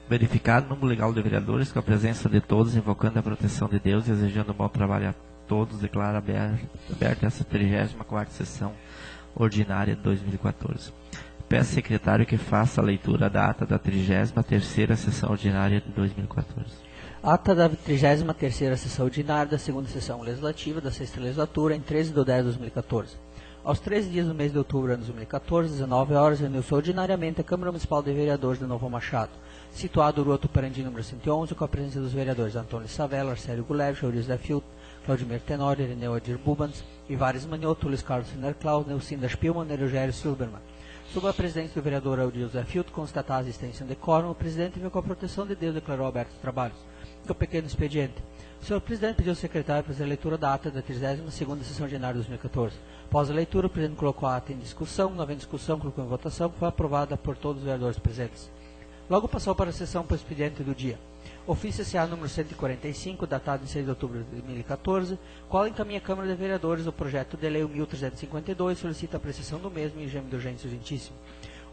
Verificado o número legal de vereadores, com a presença de todos, invocando a proteção de Deus e desejando um bom trabalho a todos, declaro aberta essa 34ª sessão ordinária de 2014. Peço ao secretário que faça a leitura da ata da 33ª sessão ordinária de 2014. Ata da 33ª sessão ordinária da 2ª sessão legislativa da 6ª legislatura, em 13 de 10 de 2014. Aos 13 dias do mês de outubro de 2014, 19 horas, reuniu-se ordinariamente a Câmara Municipal de Vereadores de Novo Machado, situado no Rua Tuparendi, número 111, com a presença dos vereadores Antônio Savella, Arcélio Gulev, Euriz da Filt, Claudimir Tenório, Irineu Adir Bubans, Ivares Manioto, Luiz Carlos Siner Claus, Neucinda Spielmann e Rogério Silbermann. Sob a presidência do vereador Euriz da Filt, constatada a existência de quórum, o presidente, com a proteção de Deus, declarou abertos os trabalhos. O pequeno expediente. O senhor presidente pediu ao secretário para fazer a leitura da ata da 32ª sessão ordinária de 2014. Após a leitura, o presidente colocou a ata em discussão. Não havendo discussão, colocou em votação, que foi aprovada por todos os vereadores presentes. Logo passou para a sessão para o expediente do dia. Ofício SA número 145, datado em 6 de outubro de 2014, qual encaminha a Câmara de Vereadores o projeto de lei 1352, solicita a apreciação do mesmo em regime de urgência urgentíssimo.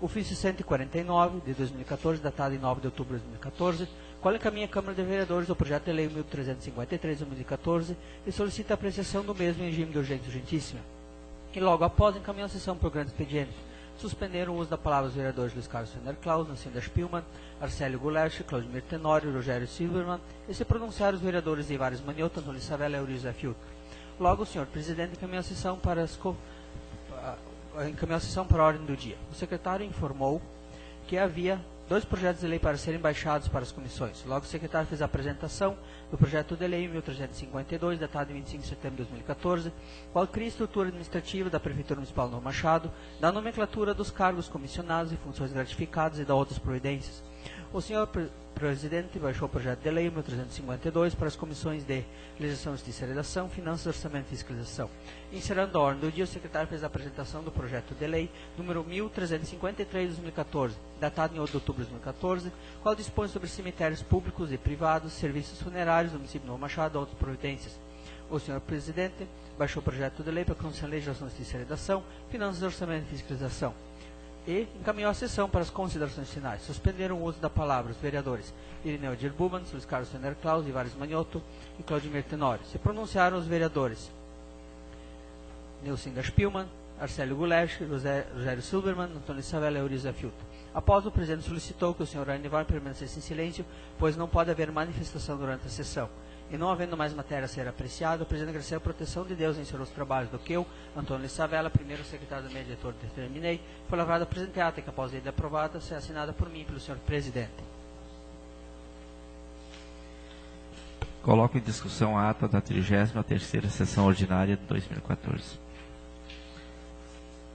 Ofício 149, de 2014, datado em 9 de outubro de 2014, qual encaminha a Câmara de Vereadores o projeto de lei 1353 de 2014 e solicita a apreciação do mesmo em regime de urgência urgentíssima. E logo após encaminhou a sessão para o grande expediente. Suspenderam o uso da palavra os vereadores Luiz Carlos Sender Claus, Neucinda Spielmann, Arcélio Gulev, Claudimir Tenório, Rogério Silbermann, e se pronunciaram os vereadores Ivares Manioto, Antônio Savella e Euriz da Filt. Logo, o senhor presidente encaminhou a sessão para a ordem do dia. O secretário informou que havia 2 projetos de lei para serem baixados para as comissões. Logo, o secretário fez a apresentação do projeto de lei 1352, datado em 25 de setembro de 2014, qual cria a estrutura administrativa da Prefeitura Municipal de Novo Machado, da nomenclatura dos cargos comissionados e funções gratificadas e da outras providências. O senhor presidente baixou o projeto de lei 1352 para as comissões de Legislação, Justiça e Redação, Finanças, Orçamento e Fiscalização. Encerrando a ordem do dia, o secretário fez a apresentação do projeto de lei número 1353 de 2014, datado em 8 de outubro de 2014, qual dispõe sobre cemitérios públicos e privados, serviços funerários do município de Novo Machado e outras providências. O senhor presidente baixou o projeto de lei para a Comissão de Legislação, Justiça e Redação, Finanças, Orçamento e Fiscalização. E encaminhou a sessão para as considerações finais. Suspenderam o uso da palavra os vereadores Irineu Adir Bubans, Luiz Carlos Sender Claus, Ivares Manioto e Claudimir Tenório. Se pronunciaram os vereadores Neucinda Spielmann, Arcélio Gulev, Rogério Silbermann, Antônio Savella e Euriz da Filt. Após, o presidente solicitou que o senhor Arnivar permanecesse em silêncio, pois não pode haver manifestação durante a sessão. E não havendo mais matéria a ser apreciada, o presidente agradeceu a proteção de Deus em seus trabalhos do que eu, Antônio Savella, primeiro secretário do meio editor, determinei, foi lavrada a presente ata que, após a lei aprovada, será assinada por mim e pelo senhor presidente. Coloco em discussão a ata da 33ª sessão ordinária de 2014.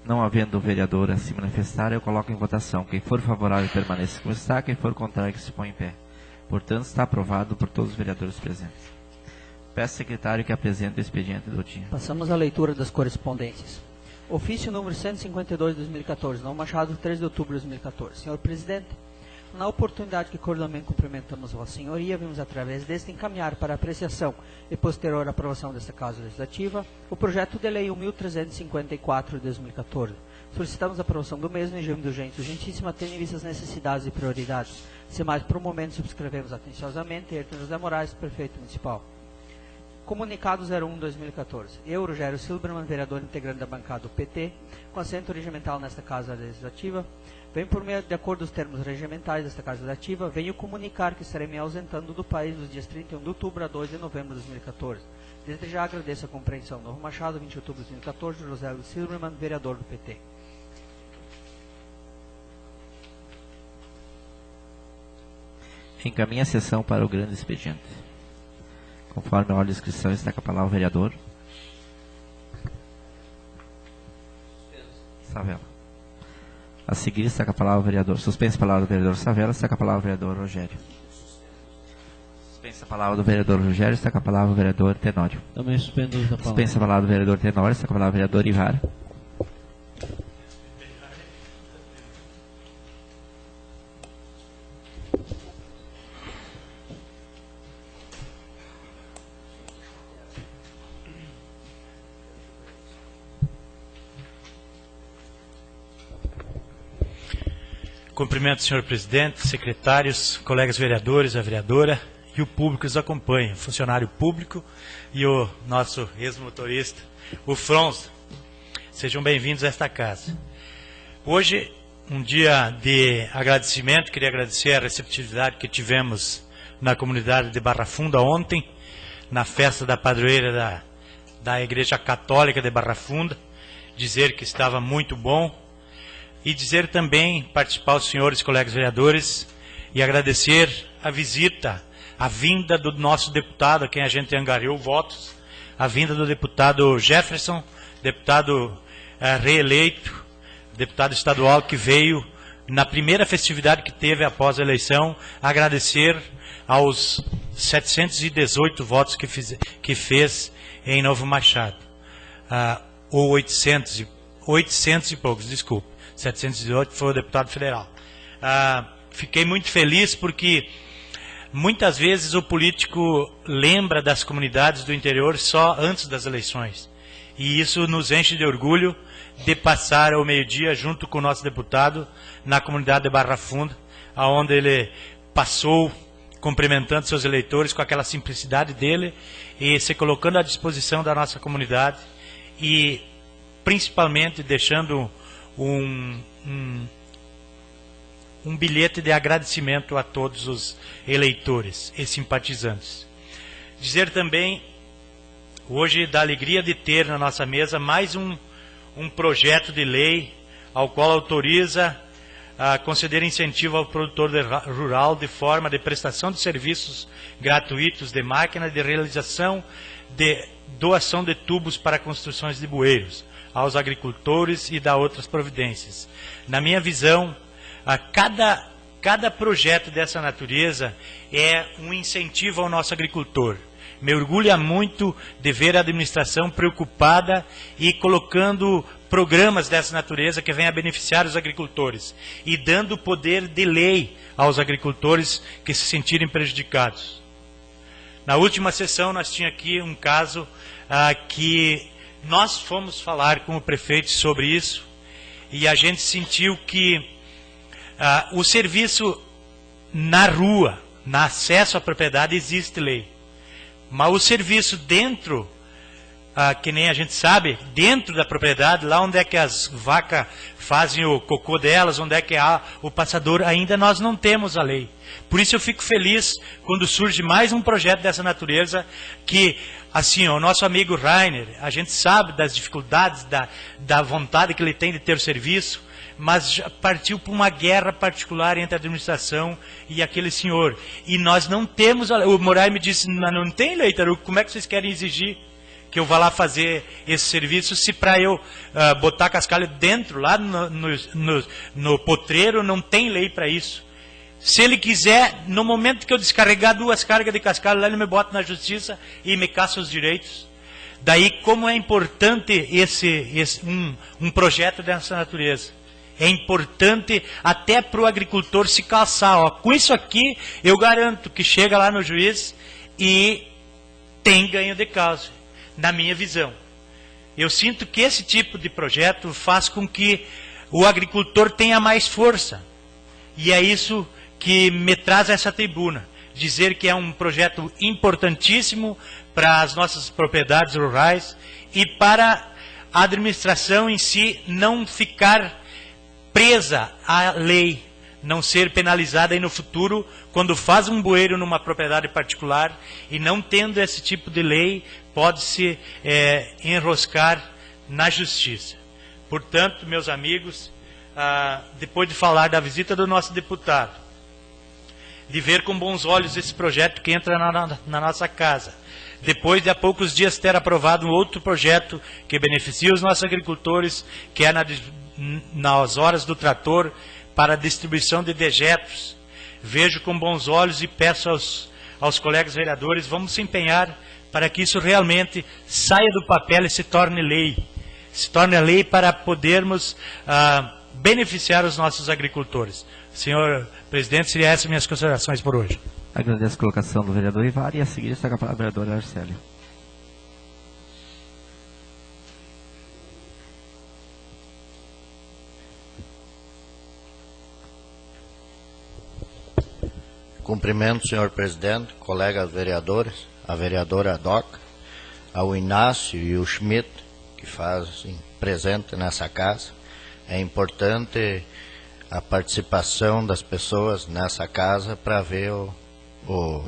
Não havendo vereador a se manifestar, eu coloco em votação. Quem for favorável permaneça como está, quem for contrário que se põe em pé. Portanto, está aprovado por todos os vereadores presentes. Peço ao secretário que apresente o expediente do dia. Passamos à leitura das correspondências. Ofício número 152 de 2014, Novo Machado, 3 de outubro de 2014. Senhor presidente, na oportunidade que cordialmente cumprimentamos Vossa Senhoria, vimos através deste encaminhar para apreciação e posterior aprovação desta Casa Legislativa o projeto de lei 1354 de 2014. Solicitamos a aprovação do mesmo em regime de urgência urgentíssima, tendo em vista as necessidades e prioridades. Se mais por um momento subscrevemos atenciosamente, Hertner José Moraes, prefeito municipal. Comunicado 01/2014. Eu, Rogério Silbermann, vereador integrante da bancada do PT, com assento regimental nesta Casa Legislativa, venho por meio de acordo dos termos regimentais desta Casa Legislativa, venho comunicar que estarei me ausentando do país dos dias 31 de outubro a 2 de novembro de 2014. Desde já agradeço a compreensão. Novo Machado, 20 de outubro de 2014, José Silbermann, vereador do PT. Encaminha a sessão para o grande expediente. Conforme a ordem de inscrição, está com a palavra o vereador Savella. A seguir está com a palavra o vereador. Suspensa a palavra do vereador Savella, está com a palavra o vereador Rogério. Suspensa a palavra do vereador Rogério, está com a palavra o vereador Tenório. Também suspendo o uso da palavra. Suspensa a palavra do vereador Tenório, está com a palavra o vereador Ivar. Cumprimento o senhor presidente, secretários, colegas vereadores, a vereadora e o público que nos acompanha, funcionário público e o nosso ex-motorista, o Fronza. Sejam bem-vindos a esta casa. Hoje, um dia de agradecimento, queria agradecer a receptividade que tivemos na comunidade de Barra Funda ontem, na festa da padroeira da Igreja Católica de Barra Funda, dizer que estava muito bom e dizer também, participar os senhores colegas vereadores e agradecer a visita, a vinda do nosso deputado, a quem a gente angariou votos, a vinda do deputado Jefferson, deputado reeleito, deputado estadual que veio na primeira festividade que teve após a eleição, agradecer aos 718 votos que fez em Novo Machado, ou 800 e poucos, desculpe. 718 foi o deputado federal. Fiquei muito feliz porque muitas vezes o político lembra das comunidades do interior só antes das eleições. E isso nos enche de orgulho de passar ao meio-dia junto com o nosso deputado na comunidade de Barra Funda, onde ele passou cumprimentando seus eleitores com aquela simplicidade dele e se colocando à disposição da nossa comunidade e principalmente deixando um bilhete de agradecimento a todos os eleitores e simpatizantes. Dizer também, hoje, da alegria de ter na nossa mesa mais um projeto de lei ao qual autoriza a conceder incentivo ao produtor rural de forma de prestação de serviços gratuitos de máquina de realização de doação de tubos para construções de bueiros aos agricultores e da outras providências. Na minha visão, cada projeto dessa natureza é um incentivo ao nosso agricultor. Me orgulha muito de ver a administração preocupada e colocando programas dessa natureza que venham a beneficiar os agricultores e dando poder de lei aos agricultores que se sentirem prejudicados. Na última sessão nós tínhamos aqui um caso que nós fomos falar com o prefeito sobre isso e a gente sentiu que o serviço na rua, no acesso à propriedade, existe lei. Mas o serviço dentro, que nem a gente sabe, dentro da propriedade, lá onde é que as vacas fazem o cocô delas, onde é que há o passador, ainda nós não temos a lei. Por isso eu fico feliz quando surge mais um projeto dessa natureza que, assim, o nosso amigo Rainer, a gente sabe das dificuldades, da vontade que ele tem de ter o serviço, mas já partiu para uma guerra particular entre a administração e aquele senhor. E nós não temos a lei. O Moraes me disse, não tem lei, Taruco, como é que vocês querem exigir que eu vá lá fazer esse serviço se para eu botar cascalho dentro, lá no potreiro, não tem lei para isso. Se ele quiser, no momento que eu descarregar 2 cargas de cascalho, lá ele me bota na justiça e me caça os direitos. Daí como é importante um projeto dessa natureza. É importante até para o agricultor se calçar. Ó, com isso aqui, eu garanto que chega lá no juiz e tem ganho de causa, na minha visão. Eu sinto que esse tipo de projeto faz com que o agricultor tenha mais força. E é isso que me traz essa tribuna. Dizer que é um projeto importantíssimo para as nossas propriedades rurais e para a administração em si não ficar presa à lei, não ser penalizada aí no futuro quando faz um bueiro numa propriedade particular e não tendo esse tipo de lei, pode-se enroscar na justiça. Portanto, meus amigos, depois de falar da visita do nosso deputado, de ver com bons olhos esse projeto que entra na nossa casa, depois de há poucos dias ter aprovado um outro projeto que beneficia os nossos agricultores, que é nas horas do trator para a distribuição de dejetos, vejo com bons olhos e peço aos colegas vereadores, vamos se empenhar para que isso realmente saia do papel e se torne lei. Se torne a lei para podermos beneficiar os nossos agricultores. Senhor presidente, seriam essas minhas considerações por hoje. Agradeço a colocação do vereador Ivar e a seguir está com a palavra a vereadora Arcélia. Cumprimento o senhor presidente, colegas vereadores, a vereadora Doca, ao Inácio e o Schmidt, que fazem presente nessa casa. É importante a participação das pessoas nessa casa para ver o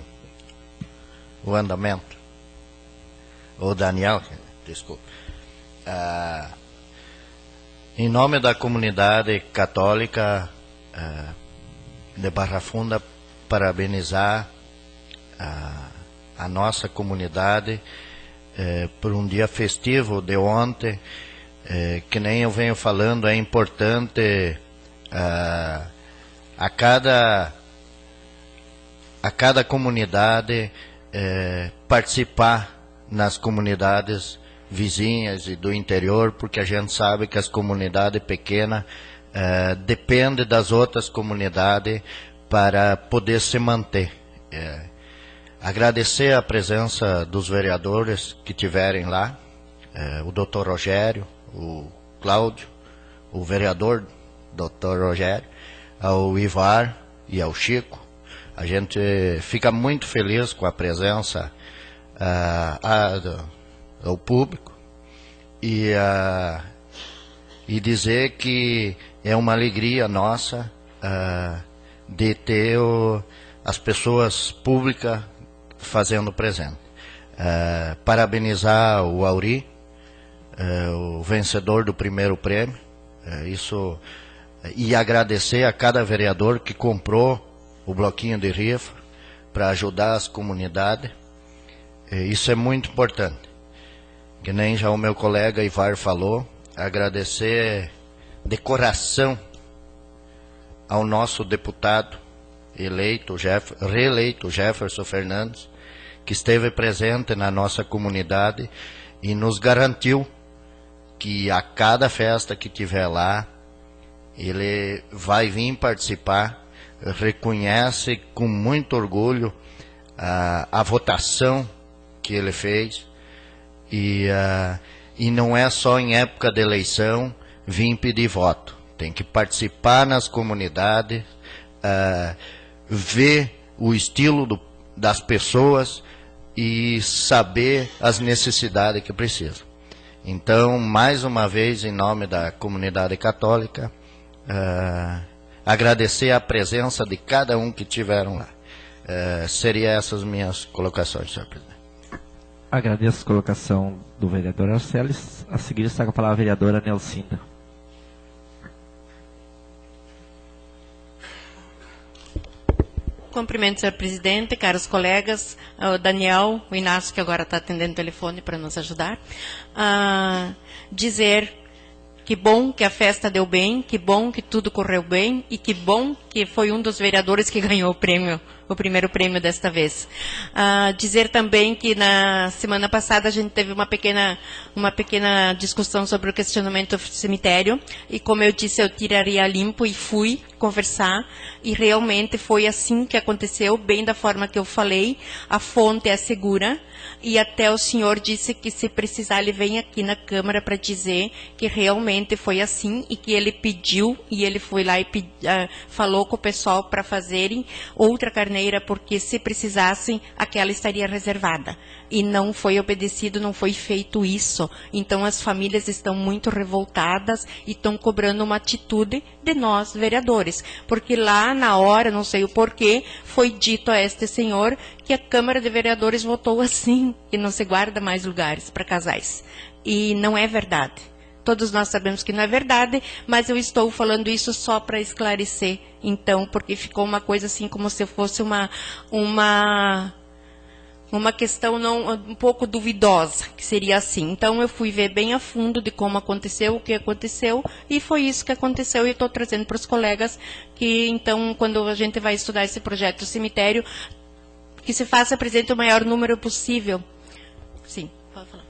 andamento. O Daniel, desculpa. Em nome da comunidade católica de Barra Funda, parabenizar a nossa comunidade por um dia festivo de ontem. Que nem eu venho falando, é importante a cada comunidade participar nas comunidades vizinhas e do interior, porque a gente sabe que as comunidades pequenas dependem das outras comunidades para poder se manter. Agradecer a presença dos vereadores que tiverem lá, o doutor Rogério, o Cláudio, o vereador doutor Rogério, ao Ivar e ao Chico. A gente fica muito feliz com a presença ao público e dizer que é uma alegria nossa de ter as pessoas públicas fazendo presente. Parabenizar o Auri, o vencedor do primeiro prêmio, e agradecer a cada vereador que comprou o bloquinho de rifa para ajudar as comunidades. Isso é muito importante. Que nem já o meu colega Ivar falou, agradecer de coração ao nosso deputado reeleito Jefferson Fernandes, que esteve presente na nossa comunidade e nos garantiu que a cada festa que tiver lá, ele vai vir participar, reconhece com muito orgulho a votação que ele fez, e não é só em época de eleição vir pedir voto, tem que participar nas comunidades, ver o estilo das pessoas e saber as necessidades que precisam. Então, mais uma vez, em nome da comunidade católica, agradecer a presença de cada um que tiveram lá. Seriam essas minhas colocações, senhor presidente. Agradeço a colocação do vereador Arceles. A seguir está com a palavra a vereadora Nelsinda. Cumprimento, senhor presidente, caros colegas, o Daniel, o Inácio, que agora está atendendo o telefone para nos ajudar. Dizer que bom que a festa deu bem, que bom que tudo correu bem e que bom que foi um dos vereadores que ganhou o primeiro prêmio desta vez. Dizer também que na semana passada a gente teve uma pequena discussão sobre o questionamento do cemitério e, como eu disse, eu tiraria limpo e fui conversar e realmente foi assim que aconteceu, bem da forma que eu falei. A fonte é segura e até o senhor disse que, se precisar, ele vem aqui na Câmara para dizer que realmente foi assim e que ele pediu e ele foi lá e falou com o pessoal para fazerem outra carneira, porque se precisassem, aquela estaria reservada. E não foi obedecido, não foi feito isso. Então as famílias estão muito revoltadas e estão cobrando uma atitude de nós, vereadores. Porque lá na hora, não sei o porquê, foi dito a este senhor que a Câmara de Vereadores votou assim, que não se guarda mais lugares para casais. E não é verdade. Todos nós sabemos que não é verdade, mas eu estou falando isso só para esclarecer, então, porque ficou uma coisa assim como se fosse uma questão um pouco duvidosa, que seria assim. Então, eu fui ver bem a fundo de como aconteceu, o que aconteceu, e foi isso que aconteceu, e estou trazendo para os colegas que, então, quando a gente vai estudar esse projeto do cemitério, que se faça presente o maior número possível. Sim, pode falar.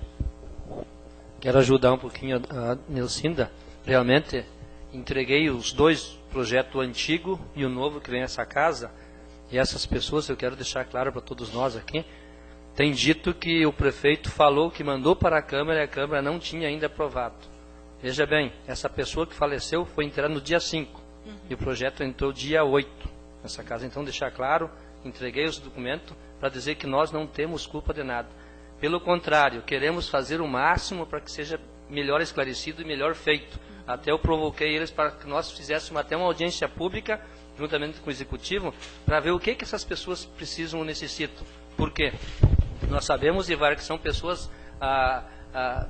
Quero ajudar um pouquinho a Nelsinda. Realmente, entreguei os dois projetos, o antigo e o novo que vem a essa casa. E essas pessoas, eu quero deixar claro para todos nós aqui, tem dito que o prefeito falou que mandou para a Câmara e a Câmara não tinha ainda aprovado. Veja bem, essa pessoa que faleceu foi enterrada no dia 5. E o projeto entrou dia 8 nessa casa. Então, deixar claro entreguei os documentos para dizer que nós não temos culpa de nada. Pelo contrário, queremos fazer o máximo para que seja melhor esclarecido e melhor feito. Até eu provoquei eles para que nós fizéssemos até uma audiência pública, juntamente com o Executivo, para ver o que essas pessoas precisam ou necessitam. Por quê? Nós sabemos, Ivar, que são pessoas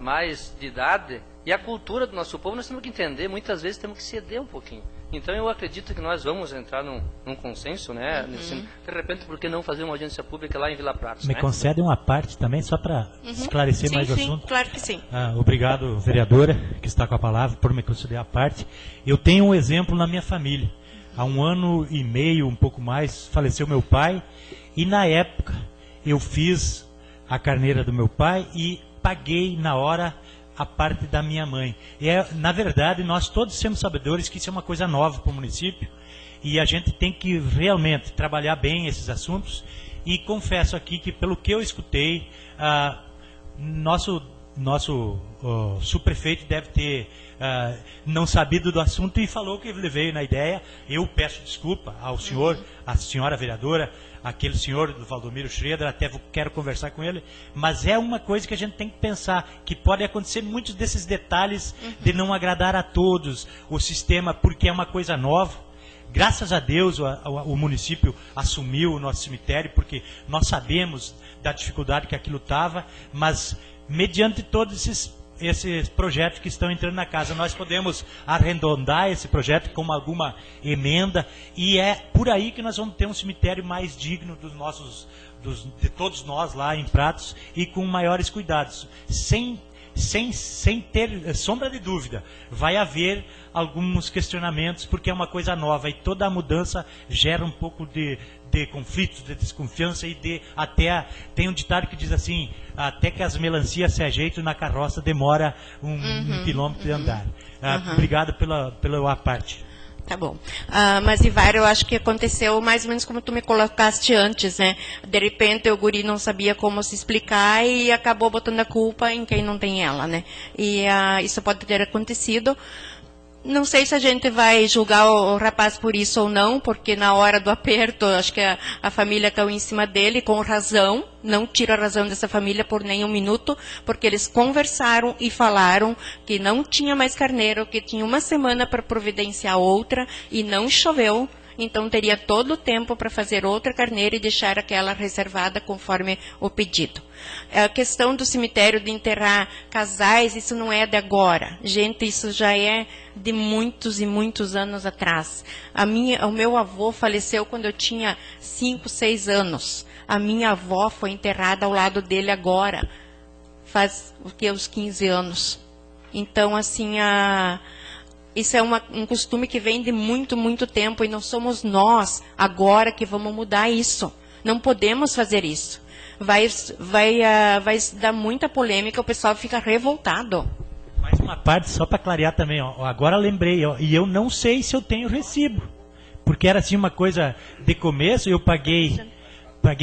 mais de idade, e a cultura do nosso povo nós temos que entender, muitas vezes temos que ceder um pouquinho. Então eu acredito que nós vamos entrar num consenso, né? De repente, por que não fazer uma audiência pública lá em Vila Pratos? Me concede uma parte também, só para esclarecer mais o assunto? Sim, claro que sim. Obrigado, vereadora, que está com a palavra, por me conceder a parte. Eu tenho um exemplo na minha família. Há 1 ano e meio, um pouco mais, faleceu meu pai, e na época eu fiz a carneira do meu pai e paguei na hora a parte da minha mãe. Na verdade, nós todos somos sabedores que isso é uma coisa nova para o município e a gente tem que realmente trabalhar bem esses assuntos. E confesso aqui que, pelo que eu escutei, nosso subprefeito deve ter não sabido do assunto e falou que ele veio na ideia. Eu peço desculpa ao senhor, à senhora vereadora, aquele senhor do Valdomiro Schroeder, até quero conversar com ele, mas é uma coisa que a gente tem que pensar, que pode acontecer muitos desses detalhes de não agradar a todos, o sistema, porque é uma coisa nova. Graças a Deus o município assumiu o nosso cemitério, porque nós sabemos da dificuldade que aquilo estava, mas mediante todos esses projetos que estão entrando na casa, nós podemos arredondar esse projeto com alguma emenda, e é por aí que nós vamos ter um cemitério mais digno de todos nós lá em Pratos, e com maiores cuidados, sem ter sombra de dúvida. Vai haver alguns questionamentos, porque é uma coisa nova, e toda a mudança gera um pouco de conflitos, de desconfiança, e até tem um ditado que diz assim: até que as melancias se ajeitam na carroça demora um quilômetro de andar. Obrigado pela parte. Tá bom. Mas, Ivar, eu acho que aconteceu mais ou menos como tu me colocaste antes, né? De repente o guri não sabia como se explicar e acabou botando a culpa em quem não tem ela, né? E isso pode ter acontecido. Não sei se a gente vai julgar o rapaz por isso ou não, porque na hora do aperto, acho que a família caiu em cima dele, com razão. Não tiro a razão dessa família por nem 1 minuto, porque eles conversaram e falaram que não tinha mais carneiro, que tinha 1 semana para providenciar outra, e não choveu. Então teria todo o tempo para fazer outra carneira e deixar aquela reservada conforme o pedido. A questão do cemitério de enterrar casais, isso não é de agora. Gente, isso já é de muitos e muitos anos atrás. O meu avô faleceu quando eu tinha 5, 6 anos. A minha avó foi enterrada ao lado dele agora. Faz uns 15 anos. Então, assim, isso é um costume que vem de muito, muito tempo, e não somos nós agora que vamos mudar isso. Não podemos fazer isso. Vai dar muita polêmica, o pessoal fica revoltado. Mais uma parte, só para clarear também, agora lembrei, e eu não sei se eu tenho recibo, porque era assim uma coisa de começo, eu paguei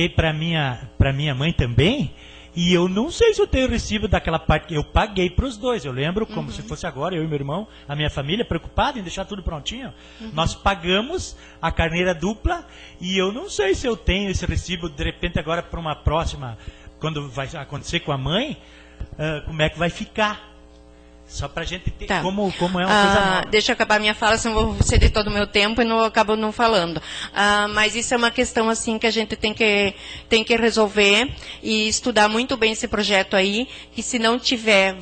para minha mãe também, e eu não sei se eu tenho recibo daquela parte. Eu paguei para os dois, eu lembro, como se fosse agora, eu e meu irmão, a minha família, preocupada em deixar tudo prontinho. Nós pagamos a carneira dupla, e eu não sei se eu tenho esse recibo, de repente agora para uma próxima, quando vai acontecer com a mãe, como é que vai ficar. Só para a gente ter como é uma coisa nova. Deixa eu acabar minha fala, senão vou ceder todo o meu tempo e acabo não falando. Mas isso é uma questão assim que a gente tem que resolver e estudar muito bem esse projeto aí, que se não tiver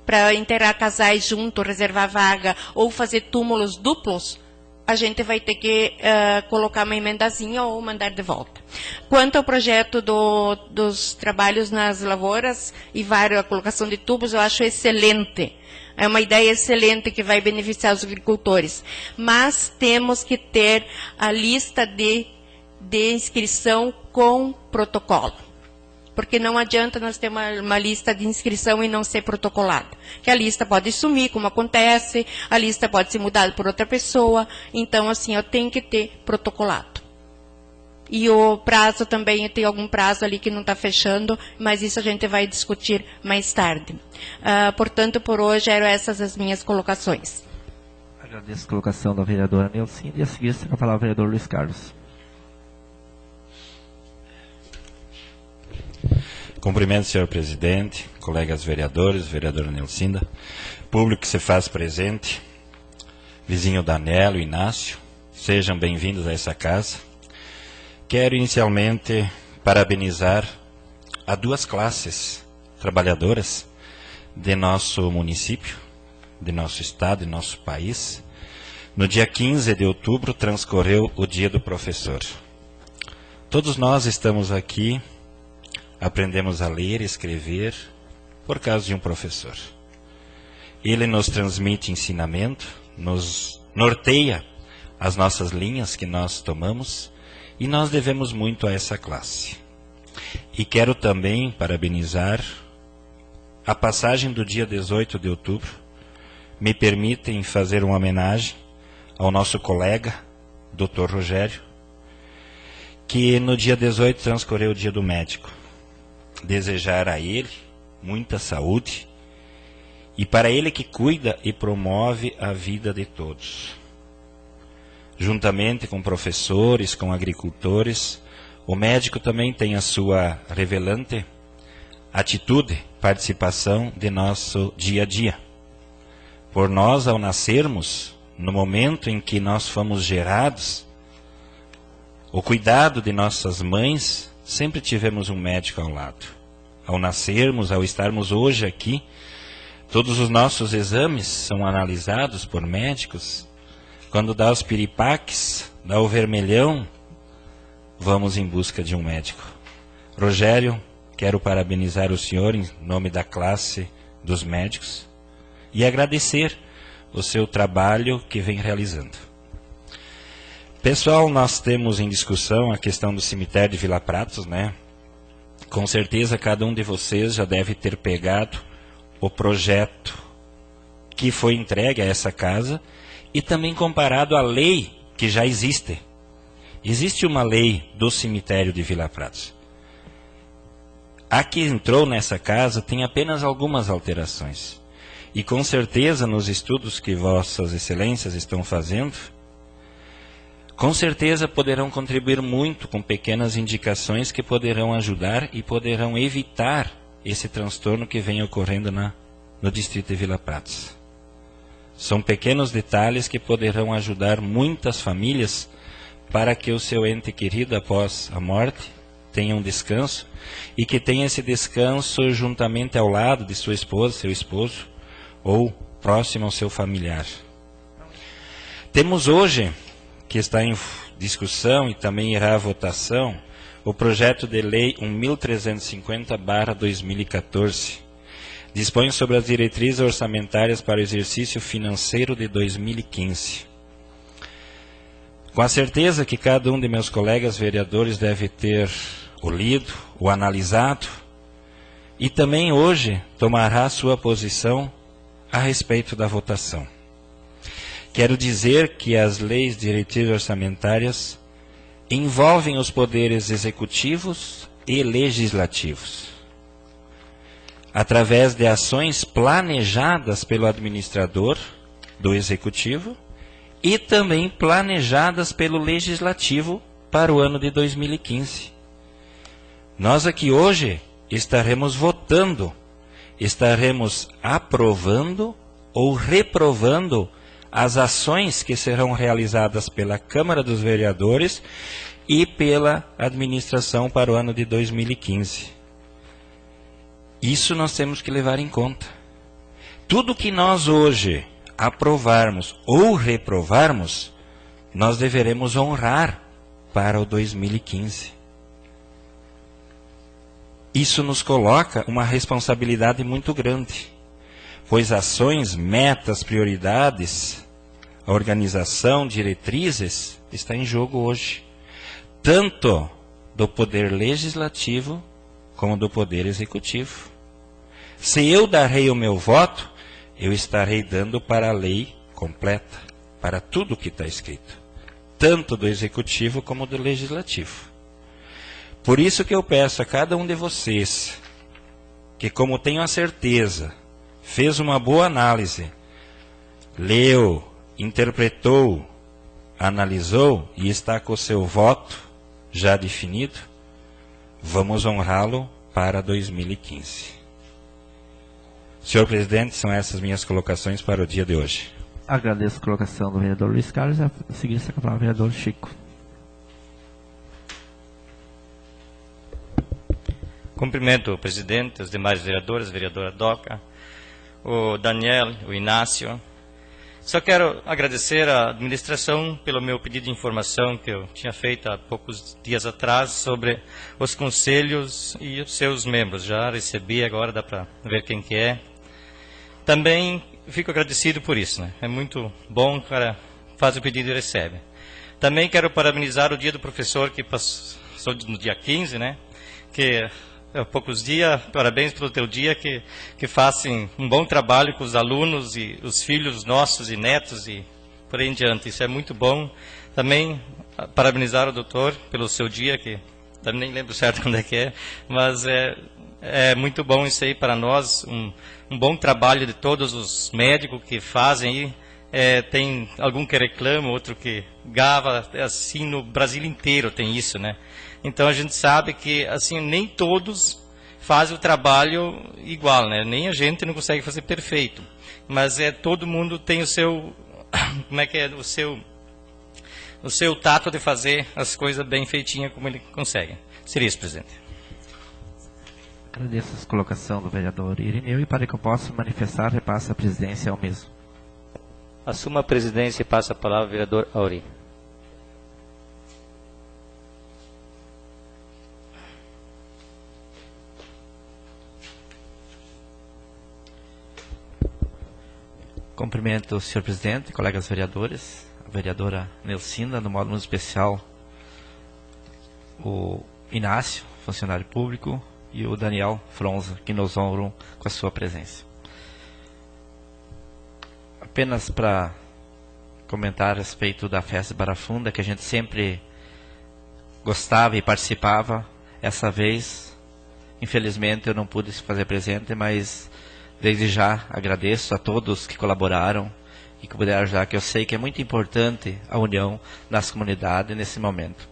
para enterrar casais junto, reservar vaga ou fazer túmulos duplos, a gente vai ter que colocar uma emendazinha ou mandar de volta. Quanto ao projeto dos trabalhos nas lavouras e a colocação de tubos, eu acho excelente. É uma ideia excelente que vai beneficiar os agricultores. Mas temos que ter a lista de inscrição com protocolo. Porque não adianta nós ter uma lista de inscrição e não ser protocolada. Que a lista pode sumir, como acontece, a lista pode ser mudada por outra pessoa. Então, assim, eu tenho que ter protocolado. E o prazo também, tem algum prazo ali que não está fechando, mas isso a gente vai discutir mais tarde. Portanto, por hoje, eram essas as minhas colocações. Agradeço a colocação da vereadora Nelcine, e a seguir, com a palavra o vereador Luiz Carlos. Cumprimento, senhor presidente, colegas vereadores, vereadora Nelsinda, público que se faz presente, vizinho Danelo, Inácio, sejam bem-vindos a essa casa. Quero inicialmente parabenizar a duas classes trabalhadoras de nosso município, de nosso estado, de nosso país. No dia 15 de outubro transcorreu o Dia do Professor. Todos nós estamos aqui, aprendemos a ler e escrever por causa de um professor. Ele nos transmite ensinamento, nos norteia as nossas linhas que nós tomamos, e nós devemos muito a essa classe. E quero também parabenizar a passagem do dia 18 de outubro. Me permitem fazer uma homenagem ao nosso colega, Dr. Rogério, que no dia 18 transcorreu o dia do médico. Desejar a ele muita saúde, e para ele que cuida e promove a vida de todos. Juntamente com professores, com agricultores, o médico também tem a sua revelante atitude, participação de nosso dia a dia. Por nós, ao nascermos, no momento em que nós fomos gerados, o cuidado de nossas mães, sempre tivemos um médico ao lado. Ao nascermos, ao estarmos hoje aqui, todos os nossos exames são analisados por médicos. Quando dá os piripaques, dá o vermelhão, vamos em busca de um médico. Rogério, quero parabenizar o senhor em nome da classe dos médicos e agradecer o seu trabalho que vem realizando. Pessoal, nós temos em discussão a questão do cemitério de Vila Pratos, né? Com certeza cada um de vocês já deve ter pegado o projeto que foi entregue a essa casa e também comparado à lei que já existe. Existe uma lei do cemitério de Vila Pratos. A que entrou nessa casa tem apenas algumas alterações. E com certeza nos estudos que vossas excelências estão fazendo, com certeza poderão contribuir muito com pequenas indicações que poderão ajudar e poderão evitar esse transtorno que vem ocorrendo no distrito de Vila Pratos. São pequenos detalhes que poderão ajudar muitas famílias para que o seu ente querido após a morte tenha um descanso e que tenha esse descanso juntamente ao lado de sua esposa, seu esposo ou próximo ao seu familiar. Temos hoje, que está em discussão e também irá à votação, o projeto de lei 1350/2014. Dispõe sobre as diretrizes orçamentárias para o exercício financeiro de 2015. Com a certeza que cada um de meus colegas vereadores deve ter o lido, o analisado, e também hoje tomará sua posição a respeito da votação. Quero dizer que as leis diretrizes orçamentárias envolvem os poderes executivos e legislativos, através de ações planejadas pelo administrador do executivo e também planejadas pelo legislativo para o ano de 2015. Nós aqui hoje estaremos votando, estaremos aprovando ou reprovando as ações que serão realizadas pela Câmara dos Vereadores e pela administração para o ano de 2015. Isso nós temos que levar em conta. Tudo que nós hoje aprovarmos ou reprovarmos, nós deveremos honrar para o 2015. Isso nos coloca uma responsabilidade muito grande, pois ações, metas, prioridades, a organização, diretrizes, está em jogo hoje, tanto do poder legislativo como do poder executivo. Se eu darei o meu voto, eu estarei dando para a lei completa, para tudo o que está escrito, tanto do executivo como do legislativo. Por isso que eu peço a cada um de vocês, que como tenho a certeza, fez uma boa análise, leu, interpretou, analisou e está com o seu voto já definido, vamos honrá-lo para 2015. Senhor presidente, são essas minhas colocações para o dia de hoje. Agradeço a colocação do vereador Luiz Carlos. A seguir, se a palavra, o vereador Chico. Cumprimento o presidente, os demais vereadores, a vereadora Doca, o Daniel, o Inácio. Só quero agradecer à administração pelo meu pedido de informação que eu tinha feito há poucos dias atrás sobre os conselhos e os seus membros. Já recebi, agora dá para ver quem que é. Também fico agradecido por isso, né? É muito bom, o cara faz o pedido e recebe. Também quero parabenizar o dia do professor que passou no dia 15, né? Que há poucos dias, parabéns pelo teu dia, que façam um bom trabalho com os alunos e os filhos nossos e netos e por aí em diante. Isso é muito bom. Também parabenizar o doutor pelo seu dia, que também nem lembro certo quando é que é, mas é muito bom isso aí para nós, um bom trabalho de todos os médicos que fazem aí. Tem algum que reclama, outro que gava, assim no Brasil inteiro tem isso, né? Então a gente sabe que assim nem todos fazem o trabalho igual, né? Nem a gente não consegue fazer perfeito, mas todo mundo tem o seu, como é que é, o seu tato de fazer as coisas bem feitinhas como ele consegue. Seria isso, presidente. Agradeço a colocação do vereador Irineu e para que eu possa manifestar, repasso a presidência ao mesmo. Assuma a presidência e passa a palavra ao vereador Auri. Cumprimento o senhor presidente, colegas vereadores, a vereadora Nelsinda, no modo muito especial, o Inácio, funcionário público, e o Daniel Fronza, que nos honram com a sua presença. Apenas para comentar a respeito da festa de Barra Funda, que a gente sempre gostava e participava. Essa vez, infelizmente, eu não pude se fazer presente, mas desde já agradeço a todos que colaboraram e que puderam ajudar, que eu sei que é muito importante a união nas comunidades nesse momento.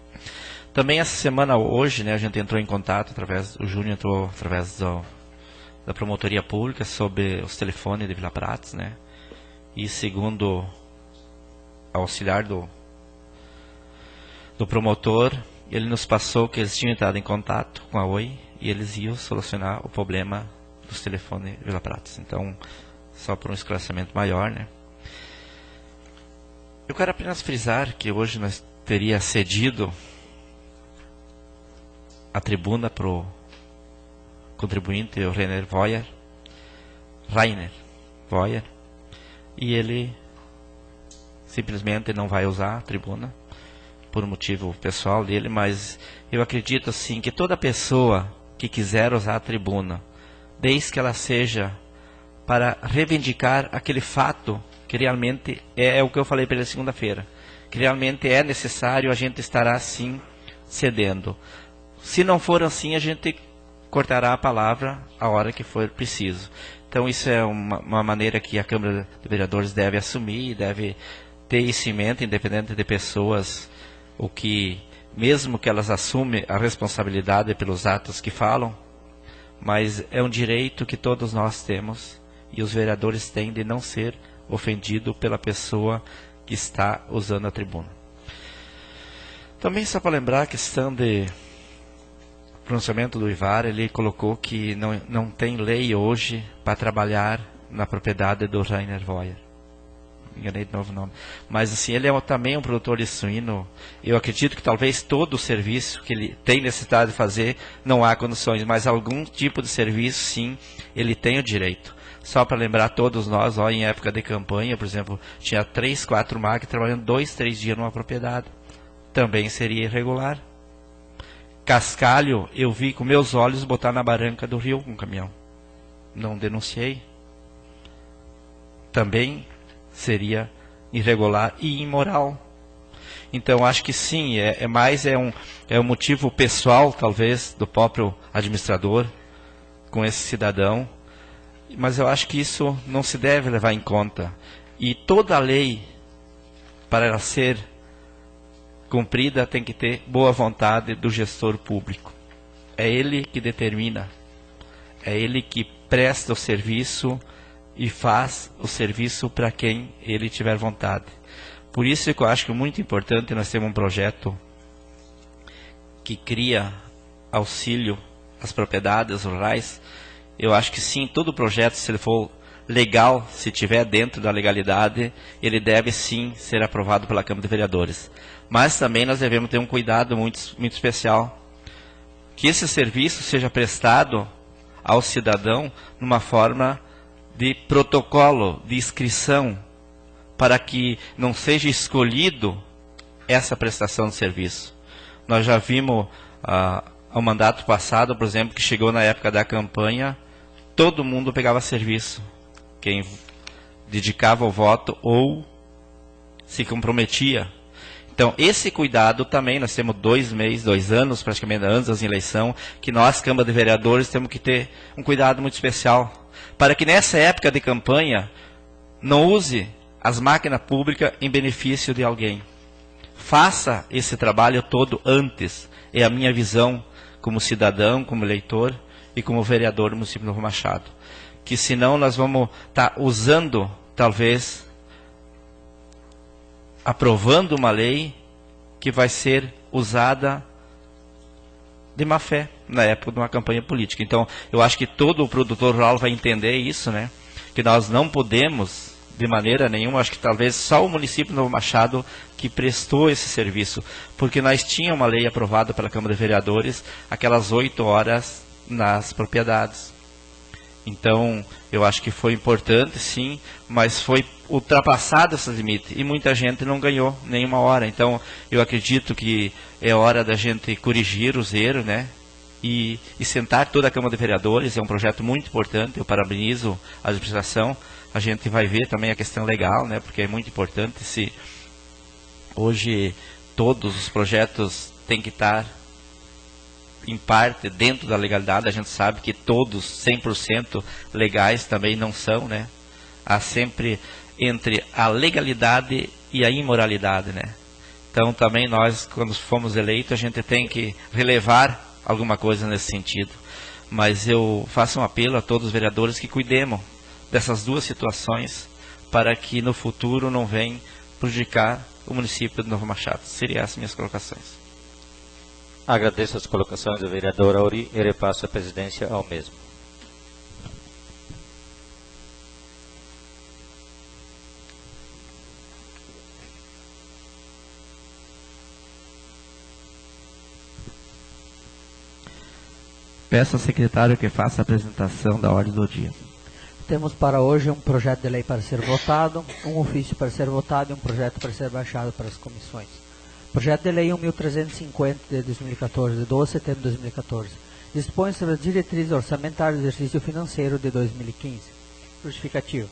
Também essa semana, hoje, né, a gente entrou em contato, o Júnior entrou através da promotoria pública sobre os telefones de Vila Prates, né? E segundo o auxiliar do promotor, ele nos passou que eles tinham entrado em contato com a Oi e eles iam solucionar o problema dos telefones de Vila Prates. Então, só por um esclarecimento maior, né? Eu quero apenas frisar que hoje nós teria cedido a tribuna para o contribuinte, o Rainer Voyer, e ele simplesmente não vai usar a tribuna por um motivo pessoal dele, mas eu acredito assim que toda pessoa que quiser usar a tribuna, desde que ela seja para reivindicar aquele fato que realmente é o que eu falei para ele segunda-feira, que realmente é necessário, a gente estará sim cedendo. Se não for assim, a gente cortará a palavra a hora que for preciso. Então isso é uma maneira que a Câmara de Vereadores deve assumir, deve ter isso em mente, independente de pessoas, o que, mesmo que elas assumem a responsabilidade pelos atos que falam, mas é um direito que todos nós temos e os vereadores têm de não ser ofendido pela pessoa que está usando a tribuna. Também só para lembrar a questão de pronunciamento do Ivar, ele colocou que não tem lei hoje para trabalhar na propriedade do Rainer Voyer. Enganei de novo o nome. Mas assim, ele é também um produtor de suíno. Eu acredito que talvez todo o serviço que ele tem necessidade de fazer, não há condições, mas algum tipo de serviço, sim, ele tem o direito. Só para lembrar todos nós, ó, em época de campanha, por exemplo, tinha 3, 4 máquinas trabalhando 2, 3 dias numa propriedade. Também seria irregular. Cascalho, eu vi com meus olhos botar na barranca do rio um caminhão. Não denunciei. Também seria irregular e imoral. Então, acho que sim, é um motivo pessoal, talvez, do próprio administrador com esse cidadão. Mas eu acho que isso não se deve levar em conta. E toda lei, para ela ser cumprida, tem que ter boa vontade do gestor público. é ele que determina, é ele que presta o serviço e faz o serviço para quem ele tiver vontade. Por isso que eu acho que é muito importante nós termos um projeto que cria auxílio às propriedades rurais. Eu acho que sim, todo projeto, se ele for legal, se estiver dentro da legalidade, ele deve sim ser aprovado pela Câmara de Vereadores. Mas também nós devemos ter um cuidado muito especial, que esse serviço seja prestado ao cidadão numa forma de protocolo, de inscrição, para que não seja escolhido essa prestação de serviço. Nós já vimos ao mandato passado, por exemplo, que chegou na época da campanha, todo mundo pegava serviço. Quem dedicava o voto ou se comprometia. Então, esse cuidado também, nós temos 2 meses, 2 anos, praticamente antes da eleição, que nós, Câmara de Vereadores, temos que ter um cuidado muito especial, para que nessa época de campanha, não use as máquinas públicas em benefício de alguém. Faça esse trabalho todo antes, é a minha visão como cidadão, como eleitor e como vereador do município de Novo Machado. Que senão nós vamos estar usando, talvez, aprovando uma lei que vai ser usada de má fé na época de uma campanha política. Então, eu acho que todo o produtor rural vai entender isso, né? Que nós não podemos, de maneira nenhuma, acho que talvez só o município de Novo Machado que prestou esse serviço, porque nós tínhamos uma lei aprovada pela Câmara de Vereadores, aquelas 8 horas nas propriedades. Então, eu acho que foi importante, sim, mas foi ultrapassado esse limite e muita gente não ganhou nenhuma hora. Então, eu acredito que é hora da gente corrigir os erros, né? E sentar toda a Câmara de Vereadores, é um projeto muito importante, eu parabenizo a administração. A gente vai ver também a questão legal, né? Porque é muito importante se hoje todos os projetos têm que estar em parte dentro da legalidade. A gente sabe que todos 100% legais também não são, né? Há sempre entre a legalidade e a imoralidade, né? Então também nós, quando fomos eleitos, a gente tem que relevar alguma coisa nesse sentido. Mas eu faço um apelo a todos os vereadores que cuidemos dessas duas situações para que no futuro não venha prejudicar o município de Novo Machado. Seriam essas minhas colocações. Agradeço as colocações do vereador Auri e repasso a presidência ao mesmo. Peço ao secretário que faça a apresentação da ordem do dia. Temos para hoje um projeto de lei para ser votado, um ofício para ser votado e um projeto para ser baixado para as comissões. Projeto de Lei 1.350 de 2014, de 12 de setembro de 2014, dispõe sobre as diretrizes orçamentárias do exercício financeiro de 2015. Justificativo.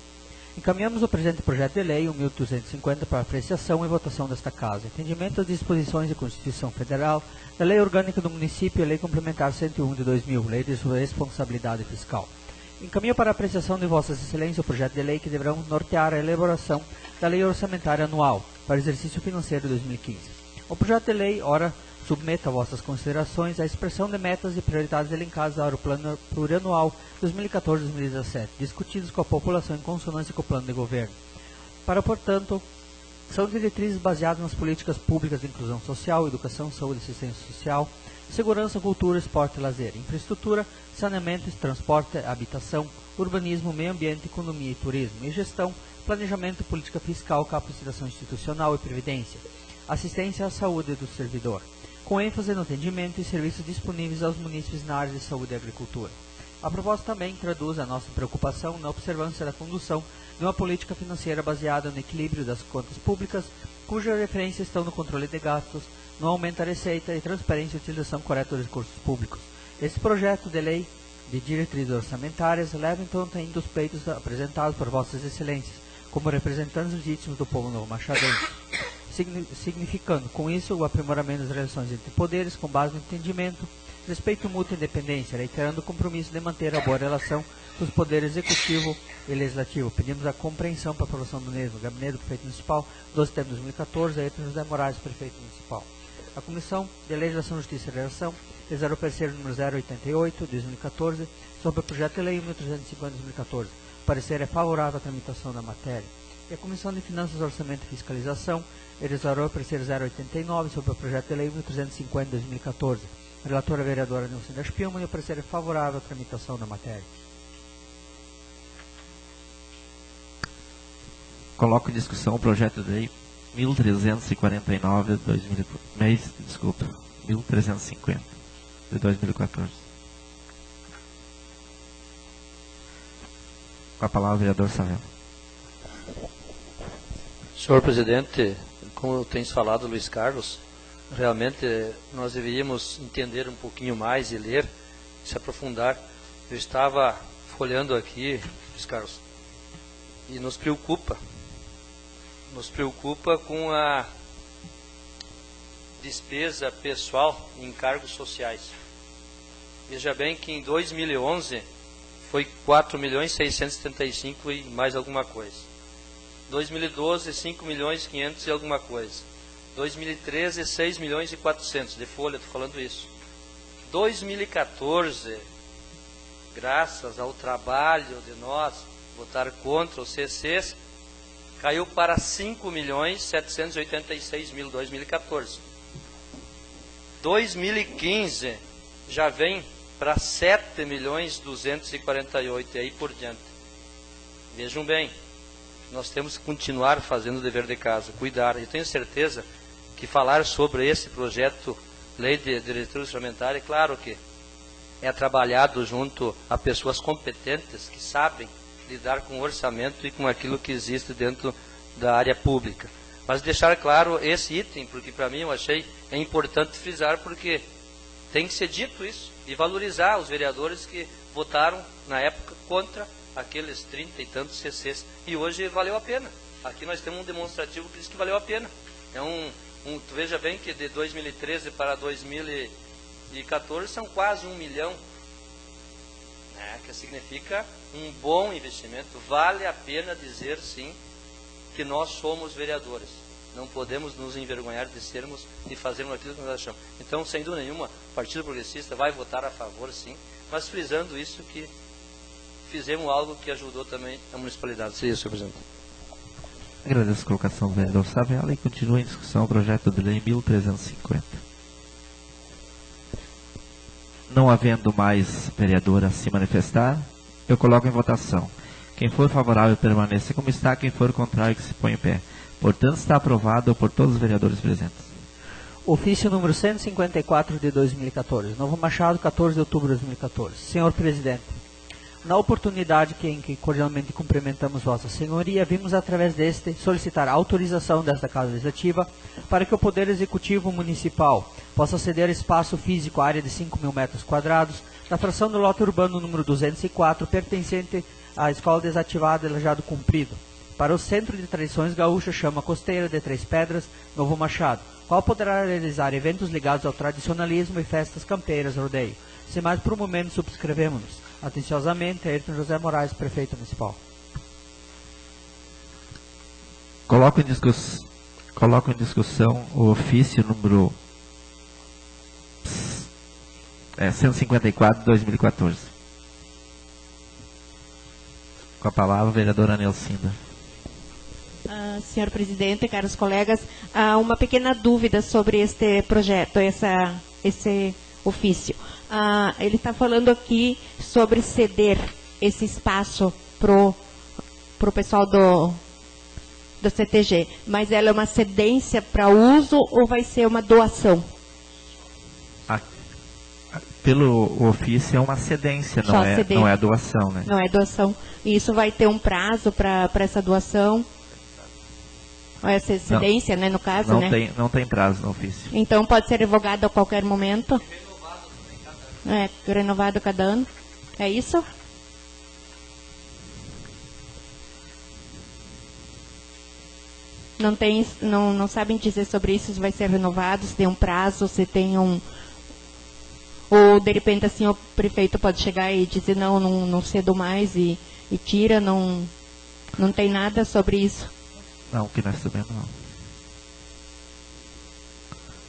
Encaminhamos o presente projeto de lei 1.250 para apreciação e votação desta Casa. Entendimento das disposições da Constituição Federal, da Lei Orgânica do Município e a Lei Complementar 101 de 2000, Lei de Responsabilidade Fiscal. Encaminho para apreciação de Vossas Excelências o projeto de lei que deverão nortear a elaboração da Lei Orçamentária Anual para o exercício financeiro de 2015. O projeto de lei, ora, submeta a vossas considerações a expressão de metas e prioridades elencadas para o Plano Plurianual 2014-2017, discutidos com a população em consonância com o plano de governo. Para, portanto, são diretrizes baseadas nas políticas públicas de inclusão social, educação, saúde, assistência social, segurança, cultura, esporte e lazer, infraestrutura, saneamento, transporte, habitação, urbanismo, meio ambiente, economia e turismo, e gestão, planejamento, política fiscal, capacitação institucional e previdência, assistência à saúde do servidor, com ênfase no atendimento e serviços disponíveis aos munícipes na área de saúde e agricultura. A proposta também traduz a nossa preocupação na observância da condução de uma política financeira baseada no equilíbrio das contas públicas, cuja referência estão no controle de gastos, no aumento da receita e transparência e utilização correta dos recursos públicos. Esse projeto de lei de diretrizes orçamentárias leva então ainda os pleitos apresentados por Vossas Excelências, como representantes legítimos do povo novo-machadense, significando com isso o aprimoramento das relações entre poderes com base no entendimento, respeito mútuo e independência, reiterando o compromisso de manter a boa relação dos poderes executivo e legislativo. Pedimos a compreensão para a aprovação do mesmo. Gabinete do Prefeito Municipal, 12 de setembro de 2014, a José Moraes, Prefeito Municipal. A Comissão de Legislação, Justiça e Redação reserva o parecer número 088 de 2014 sobre o projeto de lei 1350 de 2014. O parecer é favorável à tramitação da matéria. E a Comissão de Finanças, Orçamento e Fiscalização reservou o parecer 089 sobre o projeto de lei 1350 de 2014. A relatora vereadora Nilcinda Spielmann, e o parecer é favorável à tramitação da matéria. Coloco em discussão o projeto de lei 1349 de 1350 de 2014. Com a palavra o vereador Savel. Senhor presidente, como tem falado Luiz Carlos, realmente nós deveríamos entender um pouquinho mais e ler, se aprofundar. Eu estava folheando aqui, Luiz Carlos, e nos preocupa com a despesa pessoal em encargos sociais. Veja bem que em 2011 foi 4.675 e mais alguma coisa. 2012, 5.500 e alguma coisa. 2013, 6.400.000 de folha, estou falando isso. 2014, graças ao trabalho de nós, votar contra os CCs, caiu para 5.786.000, 2014. 2015 já vem para 7.248.000 e aí por diante. Vejam bem, nós temos que continuar fazendo o dever de casa, cuidar. Eu tenho certeza que falar sobre esse projeto, Lei de Diretriz Orçamentária, claro que é trabalhado junto a pessoas competentes que sabem lidar com o orçamento e com aquilo que existe dentro da área pública. Mas deixar claro esse item, porque para mim eu achei importante frisar, porque tem que ser dito isso e valorizar os vereadores que votaram na época contra aqueles 30 e tantos CCs. E hoje valeu a pena. Aqui nós temos um demonstrativo que diz que valeu a pena. É tu veja bem que de 2013 para 2014 são quase 1 milhão, né, que significa um bom investimento. Vale a pena dizer sim que nós somos vereadores. Não podemos nos envergonhar de sermos e fazermos aquilo que nós achamos. Então, sem dúvida nenhuma, o Partido Progressista vai votar a favor, sim, mas frisando isso que fizemos algo que ajudou também a municipalidade. Seria isso, senhor presidente. Agradeço a colocação do vereador Savela e continua em discussão o projeto de lei 1350. Não havendo mais vereador a se manifestar, eu coloco em votação. Quem for favorável permaneça como está, quem for contrário que se ponha em pé. Portanto, está aprovado por todos os vereadores presentes. Ofício número 154 de 2014. Novo Machado, 14 de outubro de 2014. Senhor presidente, na oportunidade em que cordialmente cumprimentamos Vossa Senhoria, vimos através deste solicitar a autorização desta Casa Legislativa para que o Poder Executivo Municipal possa ceder espaço físico, área de 5.000 metros quadrados, da fração do lote urbano número 204, pertencente à Escola Desativada de Lajeado Comprido, para o Centro de Tradições Gaúchas Chama Costeira de Três Pedras, Novo Machado, qual poderá realizar eventos ligados ao tradicionalismo e festas campeiras, rodeio. Sem mais por um momento, subscrevemos-nos. Atenciosamente, Ayrton José Moraes, Prefeito Municipal. Coloco em discussão o ofício número 154 de 2014. Com a palavra, a vereadora Nilcinda. Senhor presidente, caros colegas, há uma pequena dúvida sobre este projeto, esse ofício. Ele está falando aqui sobre ceder esse espaço pro pessoal do CTG, mas ela é uma cedência para uso ou vai ser uma doação? Pelo ofício é uma cedência, não é doação, né? Não é doação. E isso vai ter um prazo para essa doação? Essa cedência, né, no caso, não, né? Não tem prazo no ofício. Então pode ser revogado a qualquer momento? Renovado cada ano. É isso? Não sabem dizer sobre isso, se vai ser renovado, se tem um prazo, se tem um... Ou de repente assim o prefeito pode chegar e dizer não cedo mais e tira, não tem nada sobre isso. Não, que nós sabemos não.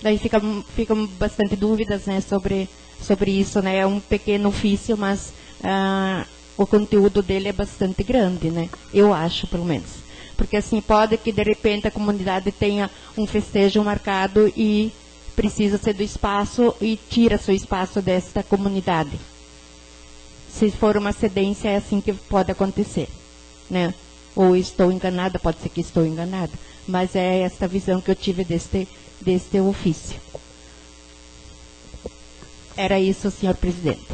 daí ficam bastante dúvidas, né, sobre isso, né? É um pequeno ofício, mas o conteúdo dele é bastante grande, né? Eu acho, pelo menos. Porque assim, pode que de repente a comunidade tenha um festejo marcado e precisa ser do espaço e tira seu espaço desta comunidade. Se for uma cedência, é assim que pode acontecer, né? Ou estou enganada, pode ser que estou enganada, mas é esta visão que eu tive deste ofício. Era isso, senhor presidente.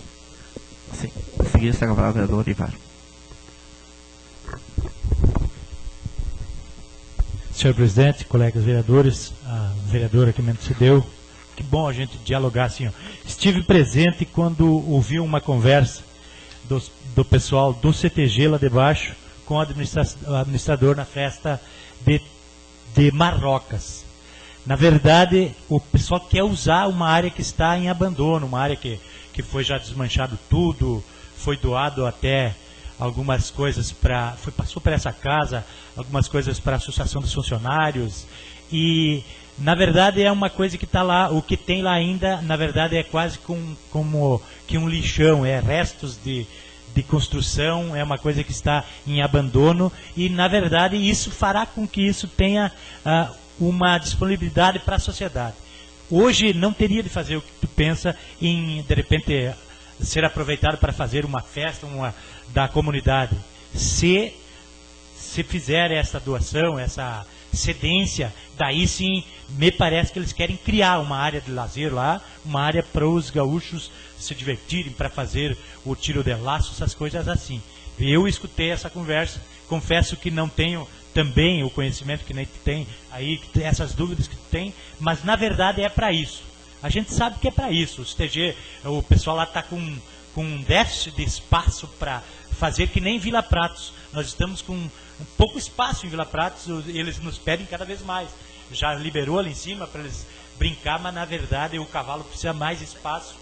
Sim. Em seguida, está com a palavra o vereador Ivar. Senhor presidente, colegas vereadores, a vereadora que me antecedeu, que bom a gente dialogar assim. Ó. Estive presente quando ouvi uma conversa do pessoal do CTG lá debaixo com o administrador na festa de Marrocas. Na verdade, o pessoal quer usar uma área que está em abandono, uma área que foi já desmanchado tudo, foi doado até algumas coisas passou para essa casa, algumas coisas para a Associação dos Funcionários, e na verdade é uma coisa que está lá, o que tem lá ainda, na verdade é quase como que um lixão, é restos de construção, é uma coisa que está em abandono, e na verdade isso fará com que isso tenha uma disponibilidade para a sociedade. Hoje não teria de fazer o que tu pensa em, de repente, ser aproveitado para fazer uma festa da comunidade. Se fizer essa doação, essa cedência, daí sim, me parece que eles querem criar uma área de lazer lá, uma área para os gaúchos se divertirem, para fazer o tiro de laço, essas coisas assim. Eu escutei essa conversa, confesso que não tenho também o conhecimento que nem tem aí, essas dúvidas que tem, mas na verdade é para isso. A gente sabe que é para isso. O CTG, o pessoal lá está com um déficit de espaço para fazer que nem Vila Pratos. Nós estamos com um pouco espaço em Vila Pratos, eles nos pedem cada vez mais. Já liberou ali em cima para eles brincar, mas na verdade o cavalo precisa mais espaço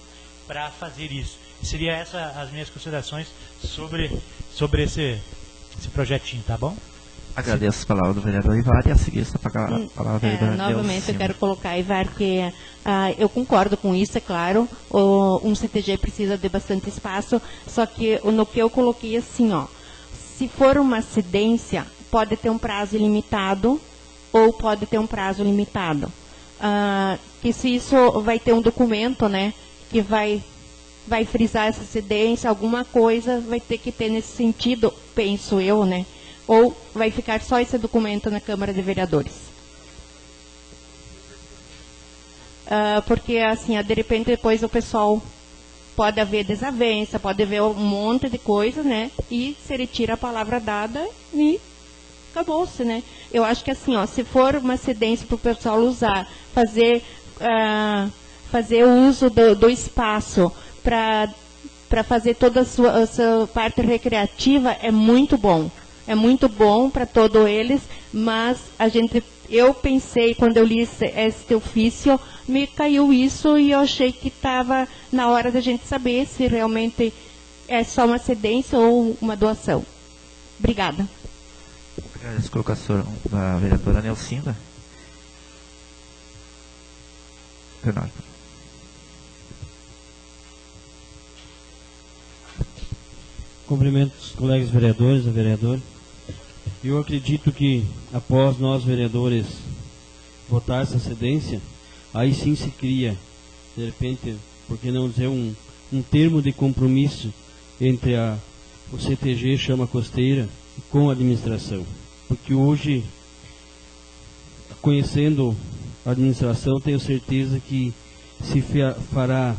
para fazer isso. E seria essas as minhas considerações sobre esse projetinho, tá bom? Agradeço as palavras do vereador Ivar e a seguir essa palavra do vereador novamente eu quero colocar, Ivar, que eu concordo com isso, é claro, um CTG precisa de bastante espaço, só que no que eu coloquei assim, ó, se for uma cedência, pode ter um prazo ilimitado ou pode ter um prazo limitado. Que se isso vai ter um documento, né, que vai frisar essa cedência, alguma coisa vai ter que ter nesse sentido, penso eu, né? Ou vai ficar só esse documento na Câmara de Vereadores? Porque, assim, de repente, depois o pessoal pode haver desavença, pode haver um monte de coisa, né? E se retira a palavra dada e acabou-se, né? Eu acho que, assim, ó, se for uma cedência para o pessoal usar, fazer o uso do espaço para fazer toda a sua parte recreativa, é muito bom. É muito bom para todos eles, mas eu pensei, quando eu li este ofício, me caiu isso e eu achei que estava na hora da gente saber se realmente é só uma cedência ou uma doação. Obrigada. Agradeço a colocação da vereadora Nelsinda. Renato. Cumprimento os colegas vereadores, a vereadora. Eu acredito que, após nós, vereadores, votar essa cedência, aí sim se cria, de repente, por que não dizer, um termo de compromisso entre o CTG Chama Costeira com a administração. Porque hoje, conhecendo a administração, tenho certeza que se fará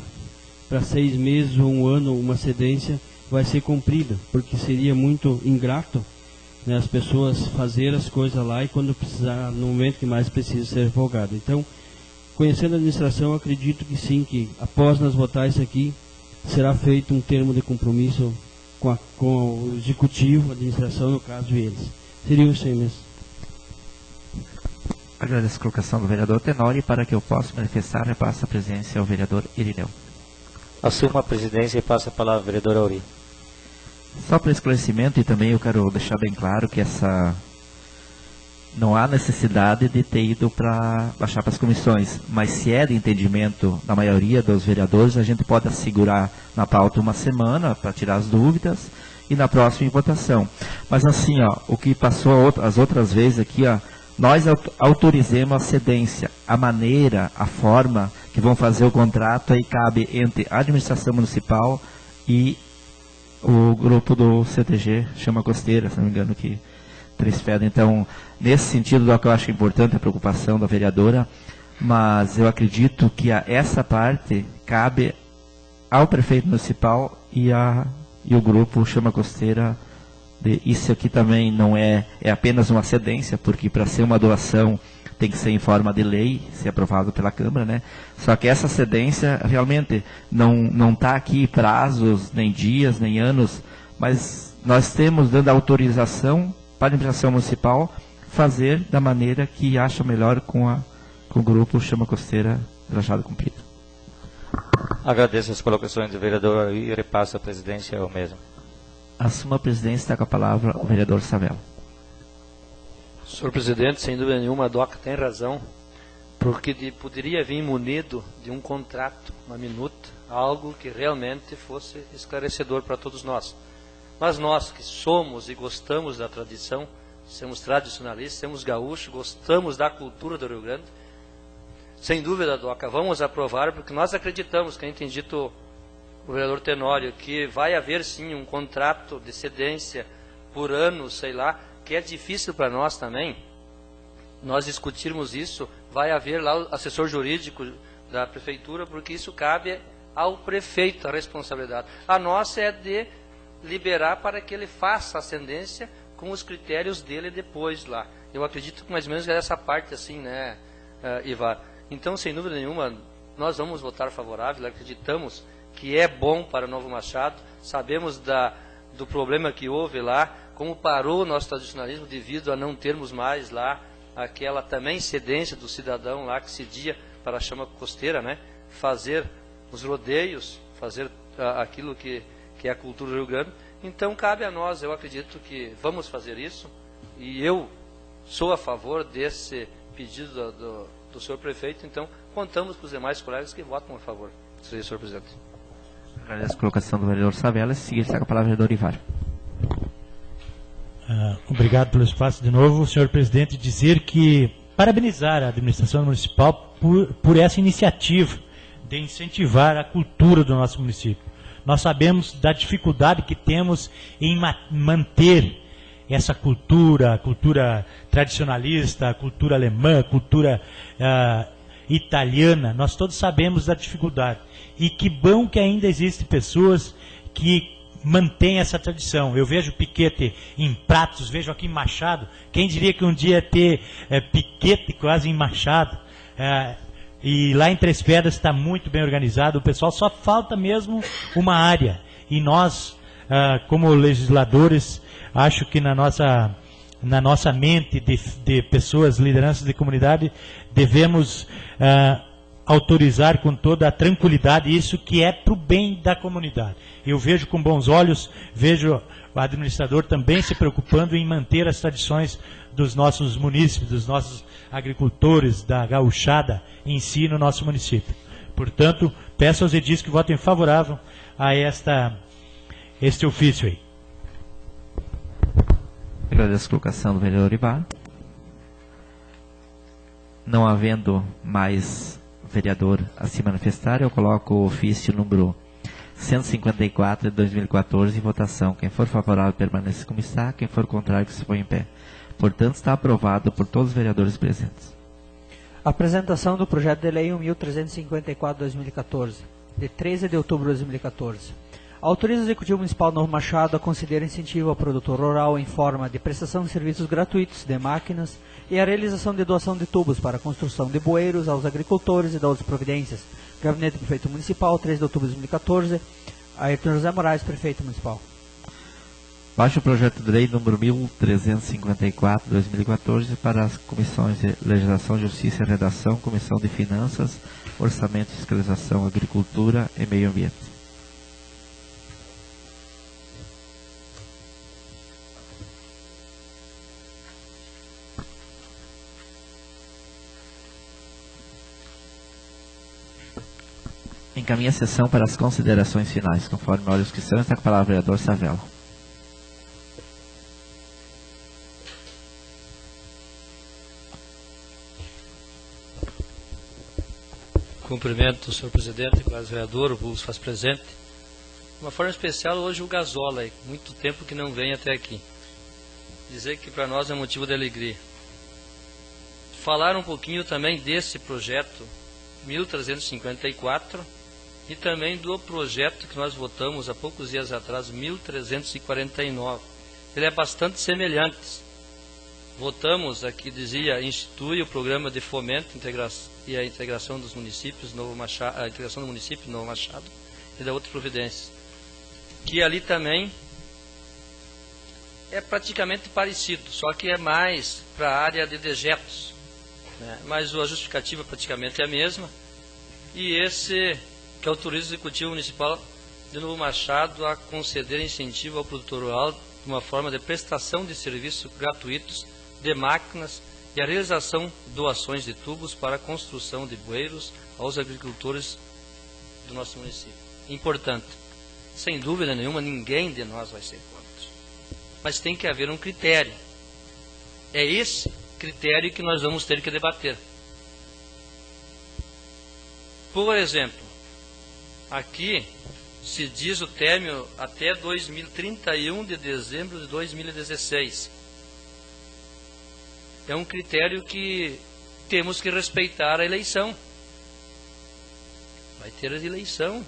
para 6 meses ou 1 ano uma cedência, vai ser cumprida, porque seria muito ingrato, né, as pessoas fazerem as coisas lá e quando precisar, no momento que mais precisa, ser revogado. Então, conhecendo a administração, acredito que sim, que após nós votar isso aqui, será feito um termo de compromisso com o executivo, a administração, no caso eles. Seria isso aí mesmo. Agradeço a colocação do vereador Tenório, para que eu possa manifestar, repasso a presidência ao vereador Irineu. Assumo a presidência e passo a palavra ao vereador Auri. Só para esclarecimento, e também eu quero deixar bem claro que não há necessidade de ter ido para baixar para as comissões, mas se é de entendimento da maioria dos vereadores, a gente pode assegurar na pauta uma semana para tirar as dúvidas e na próxima em votação. Mas assim, ó, o que passou as outras vezes aqui, ó, nós autorizemos a cedência, a maneira, a forma que vão fazer o contrato, aí cabe entre a administração municipal e o grupo do CTG, chama Costeira, se não me engano, que Três Pedras. Então, nesse sentido, eu acho importante a preocupação da vereadora, mas eu acredito que essa parte cabe ao prefeito municipal e o grupo chama Costeira. Isso aqui também não é apenas uma cedência, porque para ser uma doação tem que ser em forma de lei, ser aprovado pela Câmara, né? Só que essa cedência realmente não está aqui prazos, nem dias, nem anos, mas nós temos dando autorização para a administração municipal fazer da maneira que acha melhor com o grupo Chama Costeira Lajeado Comprido. Agradeço as colocações do vereador e repasso a presidência ao mesmo. Assuma a presidência, está com a palavra o vereador Savella. Senhor presidente, sem dúvida nenhuma, a DOCA tem razão, porque poderia vir munido de um contrato, uma minuta, algo que realmente fosse esclarecedor para todos nós. Mas nós que somos e gostamos da tradição, somos tradicionalistas, somos gaúchos, gostamos da cultura do Rio Grande, sem dúvida, DOCA, vamos aprovar, porque nós acreditamos, que a gente tem dito o vereador Tenório, que vai haver sim um contrato de cedência por ano, sei lá, que é difícil para nós também, nós discutirmos isso, vai haver lá o assessor jurídico da prefeitura, porque isso cabe ao prefeito a responsabilidade. A nossa é de liberar para que ele faça a cedência com os critérios dele depois lá. Eu acredito que mais ou menos é essa parte assim, né, Ivar? Então, sem dúvida nenhuma, nós vamos votar favorável, acreditamos que é bom para Novo Machado, sabemos do problema que houve lá, como parou o nosso tradicionalismo devido a não termos mais lá aquela também cedência do cidadão lá que cedia para a Chama Costeira, né? Fazer os rodeios, fazer aquilo que é a cultura do Rio Grande. Então cabe a nós, eu acredito que vamos fazer isso, e eu sou a favor desse pedido do senhor prefeito, então contamos com os demais colegas que votam a favor. Senhor presidente. Agradeço a colocação do vereador Savella. Em seguida, está com a palavra o vereador Ivar. Obrigado pelo espaço de novo, senhor presidente. Dizer que parabenizar a administração municipal por essa iniciativa de incentivar a cultura do nosso município. Nós sabemos da dificuldade que temos em manter essa cultura, a cultura tradicionalista, a cultura alemã, a cultura italiana. Nós todos sabemos da dificuldade. E que bom que ainda existem pessoas que mantêm essa tradição. Eu vejo piquete em Pratos, vejo aqui em Machado. Quem diria que um dia ia ter piquete quase em Machado? E lá em Três Pedras está muito bem organizado. O pessoal só falta mesmo uma área. E nós, como legisladores, acho que na nossa mente de pessoas, lideranças de comunidade, devemos autorizar com toda a tranquilidade isso que é para o bem da comunidade. Eu vejo com bons olhos, vejo o administrador também se preocupando em manter as tradições dos nossos munícipes, dos nossos agricultores, da gauchada em si no nosso município. Portanto, peço aos edis que votem favorável a este ofício aí. Agradeço a colocação do vereador Ivar. Não havendo mais vereador a se manifestar, eu coloco o ofício número 154 de 2014 em votação. Quem for favorável permaneça como está, quem for contrário que se põe em pé. Portanto, está aprovado por todos os vereadores presentes. Apresentação do projeto de lei 1354/2014, de 13 de outubro de 2014. Autoriza o Executivo Municipal Novo Machado a conceder incentivo ao produtor rural em forma de prestação de serviços gratuitos de máquinas e a realização de doação de tubos para a construção de bueiros aos agricultores e da outras providências. Gabinete do Prefeito Municipal, 3 de outubro de 2014. Ayrton José Moraes, Prefeito Municipal. Baixa o projeto de lei número 1354/2014 para as comissões de Legislação, Justiça e Redação, Comissão de Finanças, Orçamento, Fiscalização, Agricultura e Meio Ambiente. encaminha a sessão para as considerações finais. Conforme olhos que são, está com a palavra o vereador Savella. Cumprimento o senhor presidente, o vereador, o público se faz presente. De uma forma especial, hoje o Gazola, muito tempo que não vem até aqui. Dizer que para nós é motivo de alegria. Falar um pouquinho também desse projeto 1354 e também do projeto que nós votamos há poucos dias atrás, 1349. Ele é bastante semelhante. Votamos aqui, dizia, institui o programa de fomento e a integração dos municípios, Novo Machado, a integração do município Novo Machado e da outra providência. Que ali também é praticamente parecido, só que é mais para a área de dejetos, né? Mas a justificativa praticamente é a mesma. E esse que autoriza o Executivo Municipal de Novo Machado a conceder incentivo ao produtor rural de uma forma de prestação de serviços gratuitos de máquinas e a realização de doações de tubos para a construção de bueiros aos agricultores do nosso município. Importante, sem dúvida nenhuma, ninguém de nós vai ser contra. Mas tem que haver um critério. É esse critério que nós vamos ter que debater. Por exemplo, aqui se diz o término até 31 de dezembro de 2016. É um critério que temos que respeitar a eleição. Vai ter a eleição.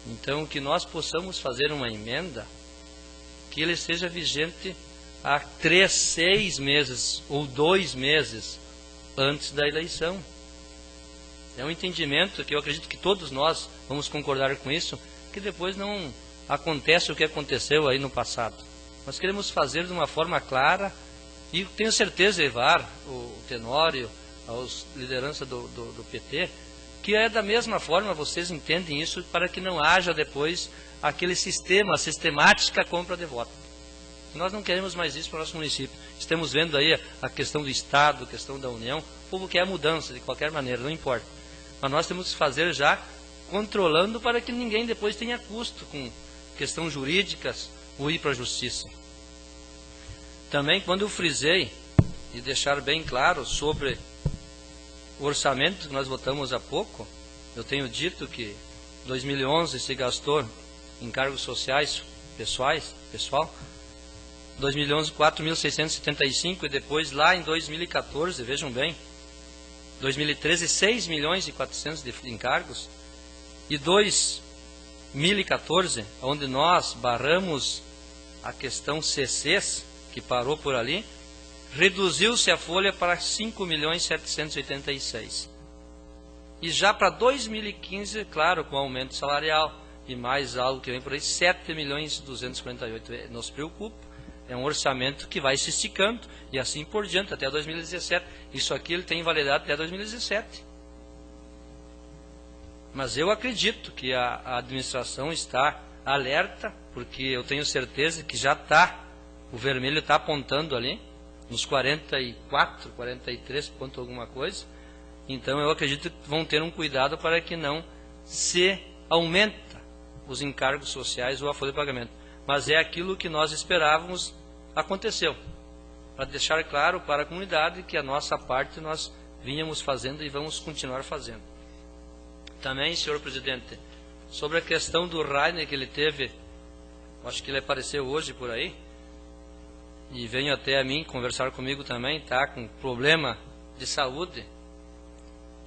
Então, que nós possamos fazer uma emenda que ele seja vigente há 3, 6 meses ou 2 meses antes da eleição. É um entendimento que eu acredito que todos nós vamos concordar com isso, que depois não acontece o que aconteceu aí no passado. Nós queremos fazer de uma forma clara e tenho certeza, Ivar, o Tenório, as lideranças do PT, que é da mesma forma, vocês entendem isso, para que não haja depois aquele sistema, a sistemática compra de voto. Nós não queremos mais isso para o nosso município. Estamos vendo aí a questão do Estado, a questão da União, o povo quer a mudança de qualquer maneira, não importa. Mas nós temos que fazer já controlando para que ninguém depois tenha custo com questões jurídicas ou ir para a justiça. Também, quando eu frisei e deixar bem claro sobre o orçamento que nós votamos há pouco, eu tenho dito que 2011 se gastou em cargos sociais pessoal, 2011 4.675 e depois lá em 2014, vejam bem, 2013 6 milhões e 400 de encargos e 2014, onde nós barramos a questão CCs, que parou por ali, reduziu-se a folha para 5.786. E já para 2015, claro, com aumento salarial e mais algo que vem por aí, 7.248. Nos preocupa, é um orçamento que vai se esticando e assim por diante, até 2017. Isso aqui ele tem validade até 2017. Mas eu acredito que a administração está alerta, porque eu tenho certeza que já está, o vermelho está apontando ali, nos 44, 43 ponto alguma coisa. Então eu acredito que vão ter um cuidado para que não se aumenta os encargos sociais ou a folha de pagamento. Mas é aquilo que nós esperávamos, aconteceu. Para deixar claro para a comunidade que a nossa parte nós vínhamos fazendo e vamos continuar fazendo. Também, senhor presidente, sobre a questão do Rainer que ele teve, acho que ele apareceu hoje por aí, e veio até a mim conversar comigo também, tá com problema de saúde,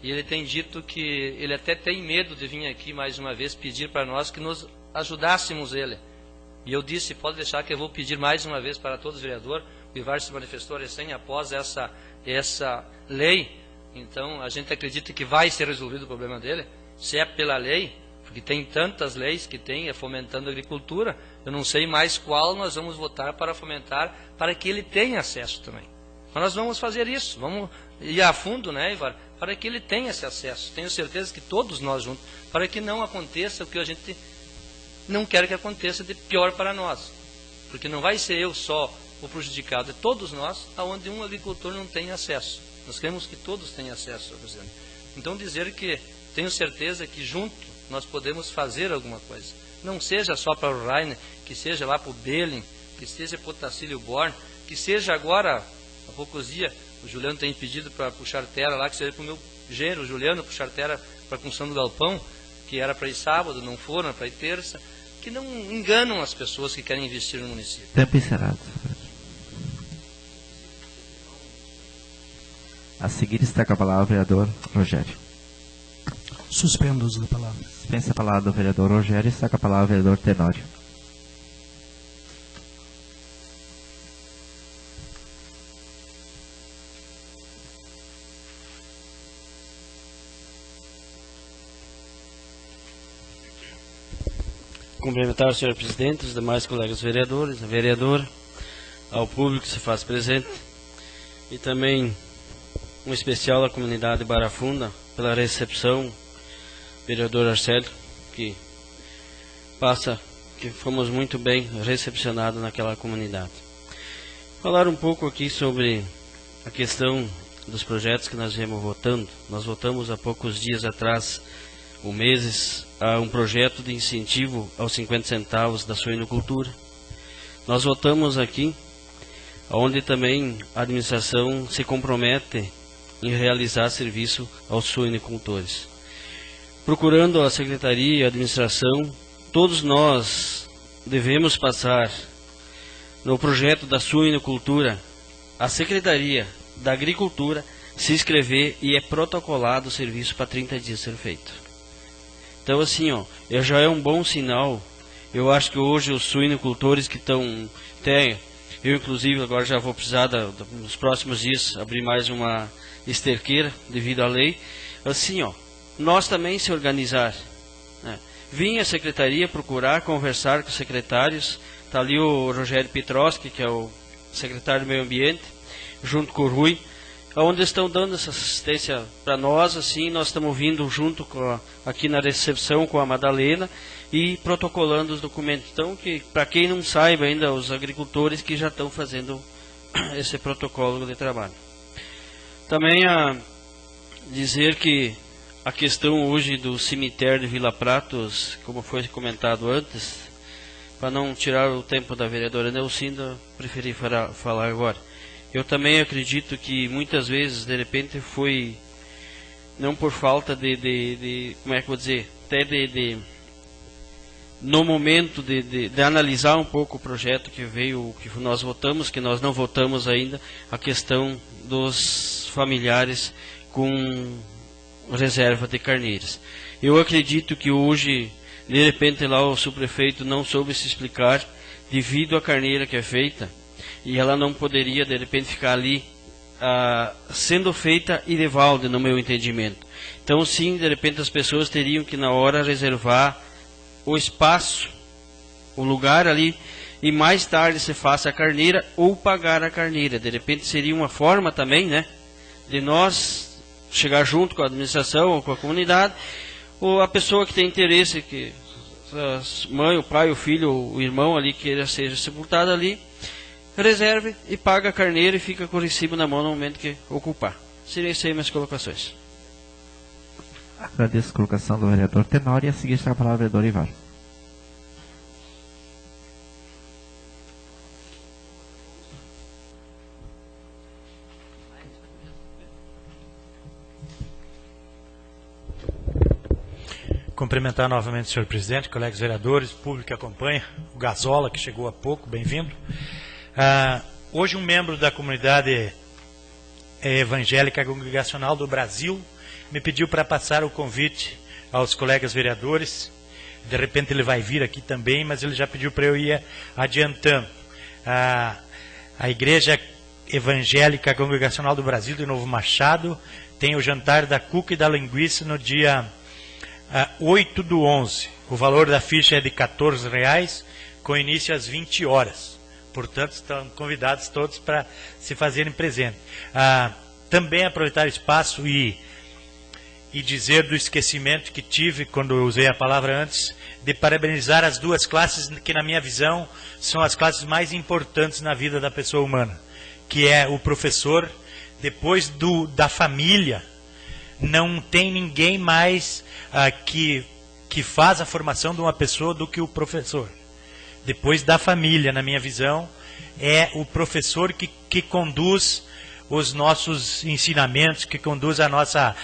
e ele tem dito que ele até tem medo de vir aqui mais uma vez pedir para nós que nos ajudássemos ele. E eu disse, pode deixar que eu vou pedir mais uma vez para todos os vereadores. O Ivar se manifestou recém após essa lei, então a gente acredita que vai ser resolvido o problema dele, se é pela lei, porque tem tantas leis que tem, fomentando a agricultura, eu não sei mais qual nós vamos votar para fomentar, para que ele tenha acesso também. Mas nós vamos fazer isso, vamos ir a fundo, né, Ivar, para que ele tenha esse acesso. Tenho certeza que todos nós juntos, para que não aconteça o que a gente não quer que aconteça de pior para nós. Porque não vai ser eu só o prejudicado, é todos nós, aonde um agricultor não tem acesso. Nós queremos que todos tenham acesso, presidente. Então dizer que tenho certeza que junto nós podemos fazer alguma coisa. Não seja só para o Rainer, que seja lá para o Belling, que seja para o Tacílio Born, que seja agora, há poucos dias, o Juliano tem pedido para puxar terra lá, que seja para o meu genro, o Juliano, puxar terra para a construção do galpão, que era para ir sábado, não foram, para ir terça, que não enganam as pessoas que querem investir no município. Tempo encerrado. A seguir está com a palavra o vereador Rogério. Suspendo o uso da palavra. Dispensa a palavra do vereador Rogério e está com a palavra o vereador Tenório. Cumprimentar o senhor presidente, os demais colegas vereadores, a vereadora, ao público que se faz presente e também um especial à comunidade de Barra Funda pela recepção, vereador Arcélio, que fomos muito bem recepcionados naquela comunidade. Falar um pouco aqui sobre a questão dos projetos que nós viemos votando. Nós votamos há poucos dias atrás, ou meses, a um projeto de incentivo aos 50 centavos da suinocultura. Nós votamos aqui, onde também a administração se compromete em realizar serviço aos suinocultores. Procurando a secretaria e a administração, todos nós devemos passar no projeto da suinocultura, a secretaria da agricultura se inscrever e é protocolado o serviço para 30 dias ser feito. Então assim, já é um bom sinal. Eu acho que hoje os suinocultores que estão, eu inclusive agora já vou precisar nos próximos dias abrir mais uma esterqueira devido à lei. Assim, nós também se organizar, né? Vim à secretaria procurar conversar com os secretários. Está ali o Rogério Petroski, que é o secretário do Meio Ambiente, junto com o Rui, onde estão dando essa assistência para nós. Assim, nós estamos vindo junto aqui na recepção com a Madalena e protocolando os documentos. Então, que para quem não saiba ainda, os agricultores que já estão fazendo esse protocolo de trabalho. Também a dizer que a questão hoje do cemitério de Vila Pratos, como foi comentado antes, para não tirar o tempo da vereadora Nelcinda, preferi falar agora. Eu também acredito que muitas vezes, de repente, foi não por falta como é que eu vou dizer, até no momento de analisar um pouco o projeto que veio, que nós votamos, que nós não votamos ainda, a questão dos familiares com reserva de carneiras. Eu acredito que hoje, de repente, lá o subprefeito não soube se explicar devido à carneira que é feita, e ela não poderia, de repente, ficar ali sendo feita e de balde, no meu entendimento. Então, sim, de repente, as pessoas teriam que, na hora, reservar o espaço, o lugar ali, e mais tarde se faça a carneira ou pagar a carneira. De repente, seria uma forma também, né, de nós chegar junto com a administração ou com a comunidade, ou a pessoa que tem interesse, que a mãe, o pai, o filho, o irmão ali queira seja sepultado ali, reserve e paga a carneira e fica com o recibo na mão no momento que ocupar. Seria isso aí minhas colocações. Agradeço a colocação do vereador Tenório e a seguir está a palavra do vereador Ivar. Cumprimentar novamente o senhor presidente, colegas vereadores, público que acompanha, o Gazola, que chegou há pouco, bem-vindo. Hoje um membro da comunidade evangélica congregacional do Brasil me pediu para passar o convite aos colegas vereadores. De repente ele vai vir aqui também, mas ele já pediu para eu ir adiantando. A Igreja Evangélica Congregacional do Brasil de Novo Machado tem o jantar da cuca e da linguiça no dia 8/11. O valor da ficha é de R$14, com início às 20 horas. Portanto, estão convidados todos para se fazerem presente. Também aproveitar o espaço e dizer do esquecimento que tive, quando eu usei a palavra antes, de parabenizar as duas classes que, na minha visão, são as classes mais importantes na vida da pessoa humana, que é o professor, depois da família, não tem ninguém mais que faz a formação de uma pessoa do que o professor. Depois da família, na minha visão, é o professor que conduz os nossos ensinamentos, que conduz a nossa,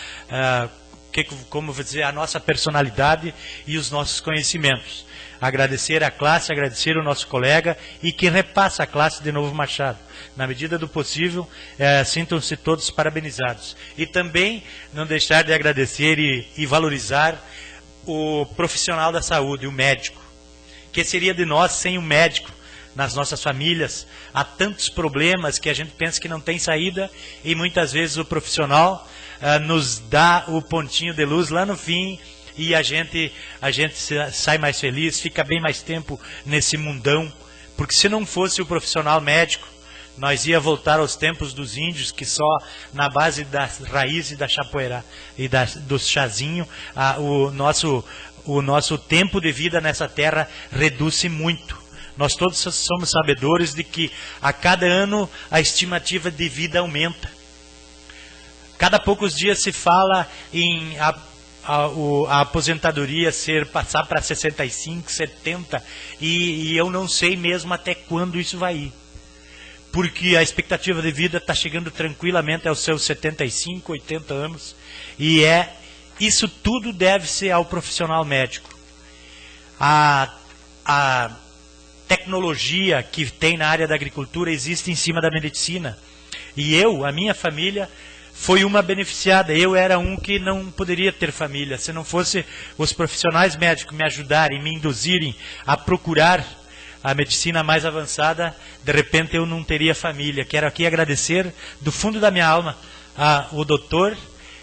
como vou dizer, a nossa personalidade e os nossos conhecimentos. Agradecer a classe, agradecer o nosso colega e que repassa a classe de Novo Machado. Na medida do possível, sintam-se todos parabenizados. E também não deixar de agradecer e valorizar o profissional da saúde, o médico. Que seria de nós sem o médico nas nossas famílias? Há tantos problemas que a gente pensa que não tem saída e muitas vezes o profissional nos dá o pontinho de luz lá no fim e a gente sai mais feliz, fica bem mais tempo nesse mundão, porque se não fosse o profissional médico, nós ia voltar aos tempos dos índios, que só na base das raízes da chapoeira e do chazinho, o nosso tempo de vida nessa terra reduz-se muito. Nós todos somos sabedores de que a cada ano a estimativa de vida aumenta. Cada poucos dias se fala em a aposentadoria passar para 65, 70, e eu não sei mesmo até quando isso vai ir. Porque a expectativa de vida está chegando tranquilamente aos seus 75, 80 anos, e isso tudo deve-se ao profissional médico. A tecnologia que tem na área da agricultura existe em cima da medicina. E a minha família, foi uma beneficiada. Eu era um que não poderia ter família. Se não fosse os profissionais médicos me ajudarem, me induzirem a procurar a medicina mais avançada, de repente eu não teria família. Quero aqui agradecer do fundo da minha alma ao doutor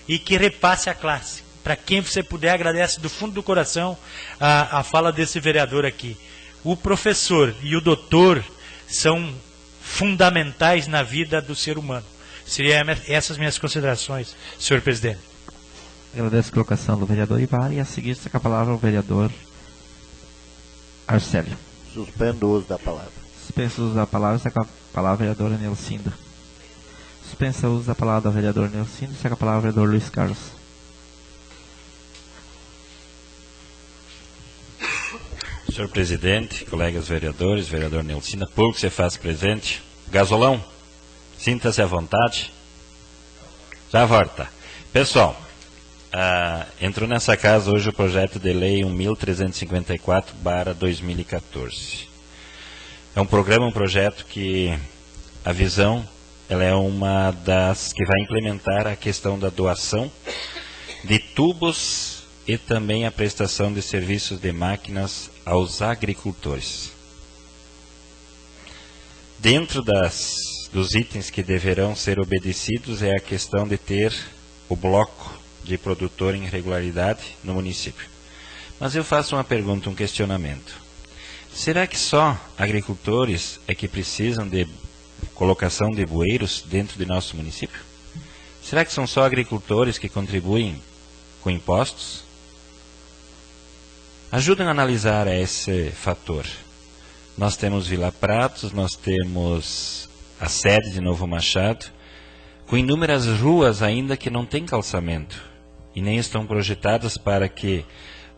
e que repasse a classe. Para quem você puder, agradece do fundo do coração a fala desse vereador aqui. O professor e o doutor são fundamentais na vida do ser humano. Seriam essas minhas considerações, senhor presidente. Agradeço a colocação do vereador Ivar e a seguir está com a palavra o vereador Arcélio. Suspendo o uso da palavra. Suspenso o uso da palavra, está com a palavra a vereadora Nelcinda. Suspensa o uso da palavra do vereador Nelcinda, está com a palavra o vereador Luiz Carlos. Senhor presidente, colegas vereadores, vereador Nelcinda, público que se faz presente. Gasolão, sinta-se à vontade. Já volta. Pessoal, entrou nessa casa hoje o projeto de lei 1354/2014. É um projeto que a visão, ela é uma das que vai implementar a questão da doação de tubos e também a prestação de serviços de máquinas aos agricultores. Dentro dos itens que deverão ser obedecidos é a questão de ter o bloco de produtor em regularidade no município. Mas eu faço uma pergunta, um questionamento. Será que só agricultores é que precisam de colocação de bueiros dentro de nosso município? Será que são só agricultores que contribuem com impostos? Ajudem a analisar esse fator. Nós temos Vila Pratos, nós temos a sede de Novo Machado, com inúmeras ruas ainda que não têm calçamento e nem estão projetadas para que,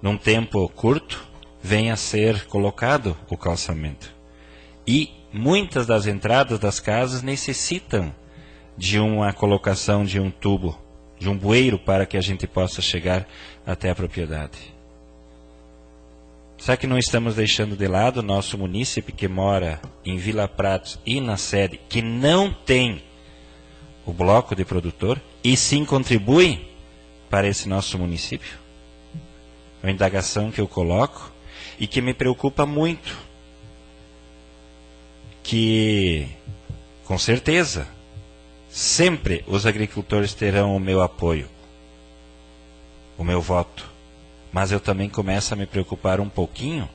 num tempo curto, venha a ser colocado o calçamento. E muitas das entradas das casas necessitam de uma colocação de um tubo, de um bueiro para que a gente possa chegar até a propriedade. Será que não estamos deixando de lado o nosso munícipe que mora em Vila Pratos e na sede, que não tem o bloco de produtor e sim contribui para esse nosso município? É uma indagação que eu coloco e que me preocupa muito. Que, com certeza, sempre os agricultores terão o meu apoio, o meu voto. Mas eu também começo a me preocupar um pouquinho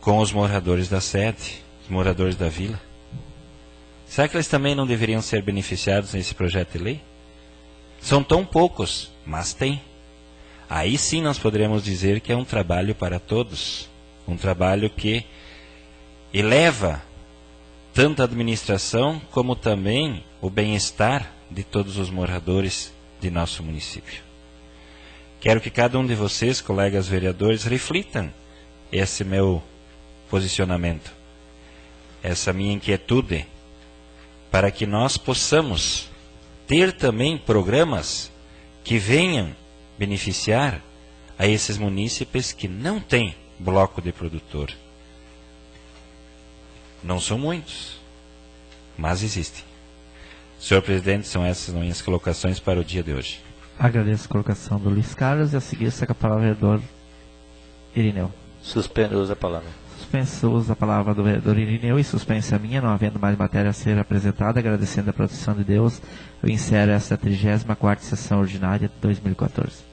com os moradores da sede, os moradores da vila. Será que eles também não deveriam ser beneficiados nesse projeto de lei? São tão poucos, mas tem. Aí sim nós poderíamos dizer que é um trabalho para todos. Um trabalho que eleva tanto a administração como também o bem-estar de todos os moradores de nosso município. Quero que cada um de vocês, colegas vereadores, reflitam esse meu posicionamento, essa minha inquietude, para que nós possamos ter também programas que venham beneficiar a esses munícipes que não têm bloco de produtor. Não são muitos, mas existem. Senhor presidente, são essas minhas colocações para o dia de hoje. Agradeço a colocação do Luiz Carlos e a seguir segue a palavra do vereador Irineu. Suspendo o uso da palavra. Suspenso o uso da palavra do vereador Irineu e suspensa a minha, não havendo mais matéria a ser apresentada, agradecendo a proteção de Deus, eu encerro esta 34ª sessão ordinária de 2014.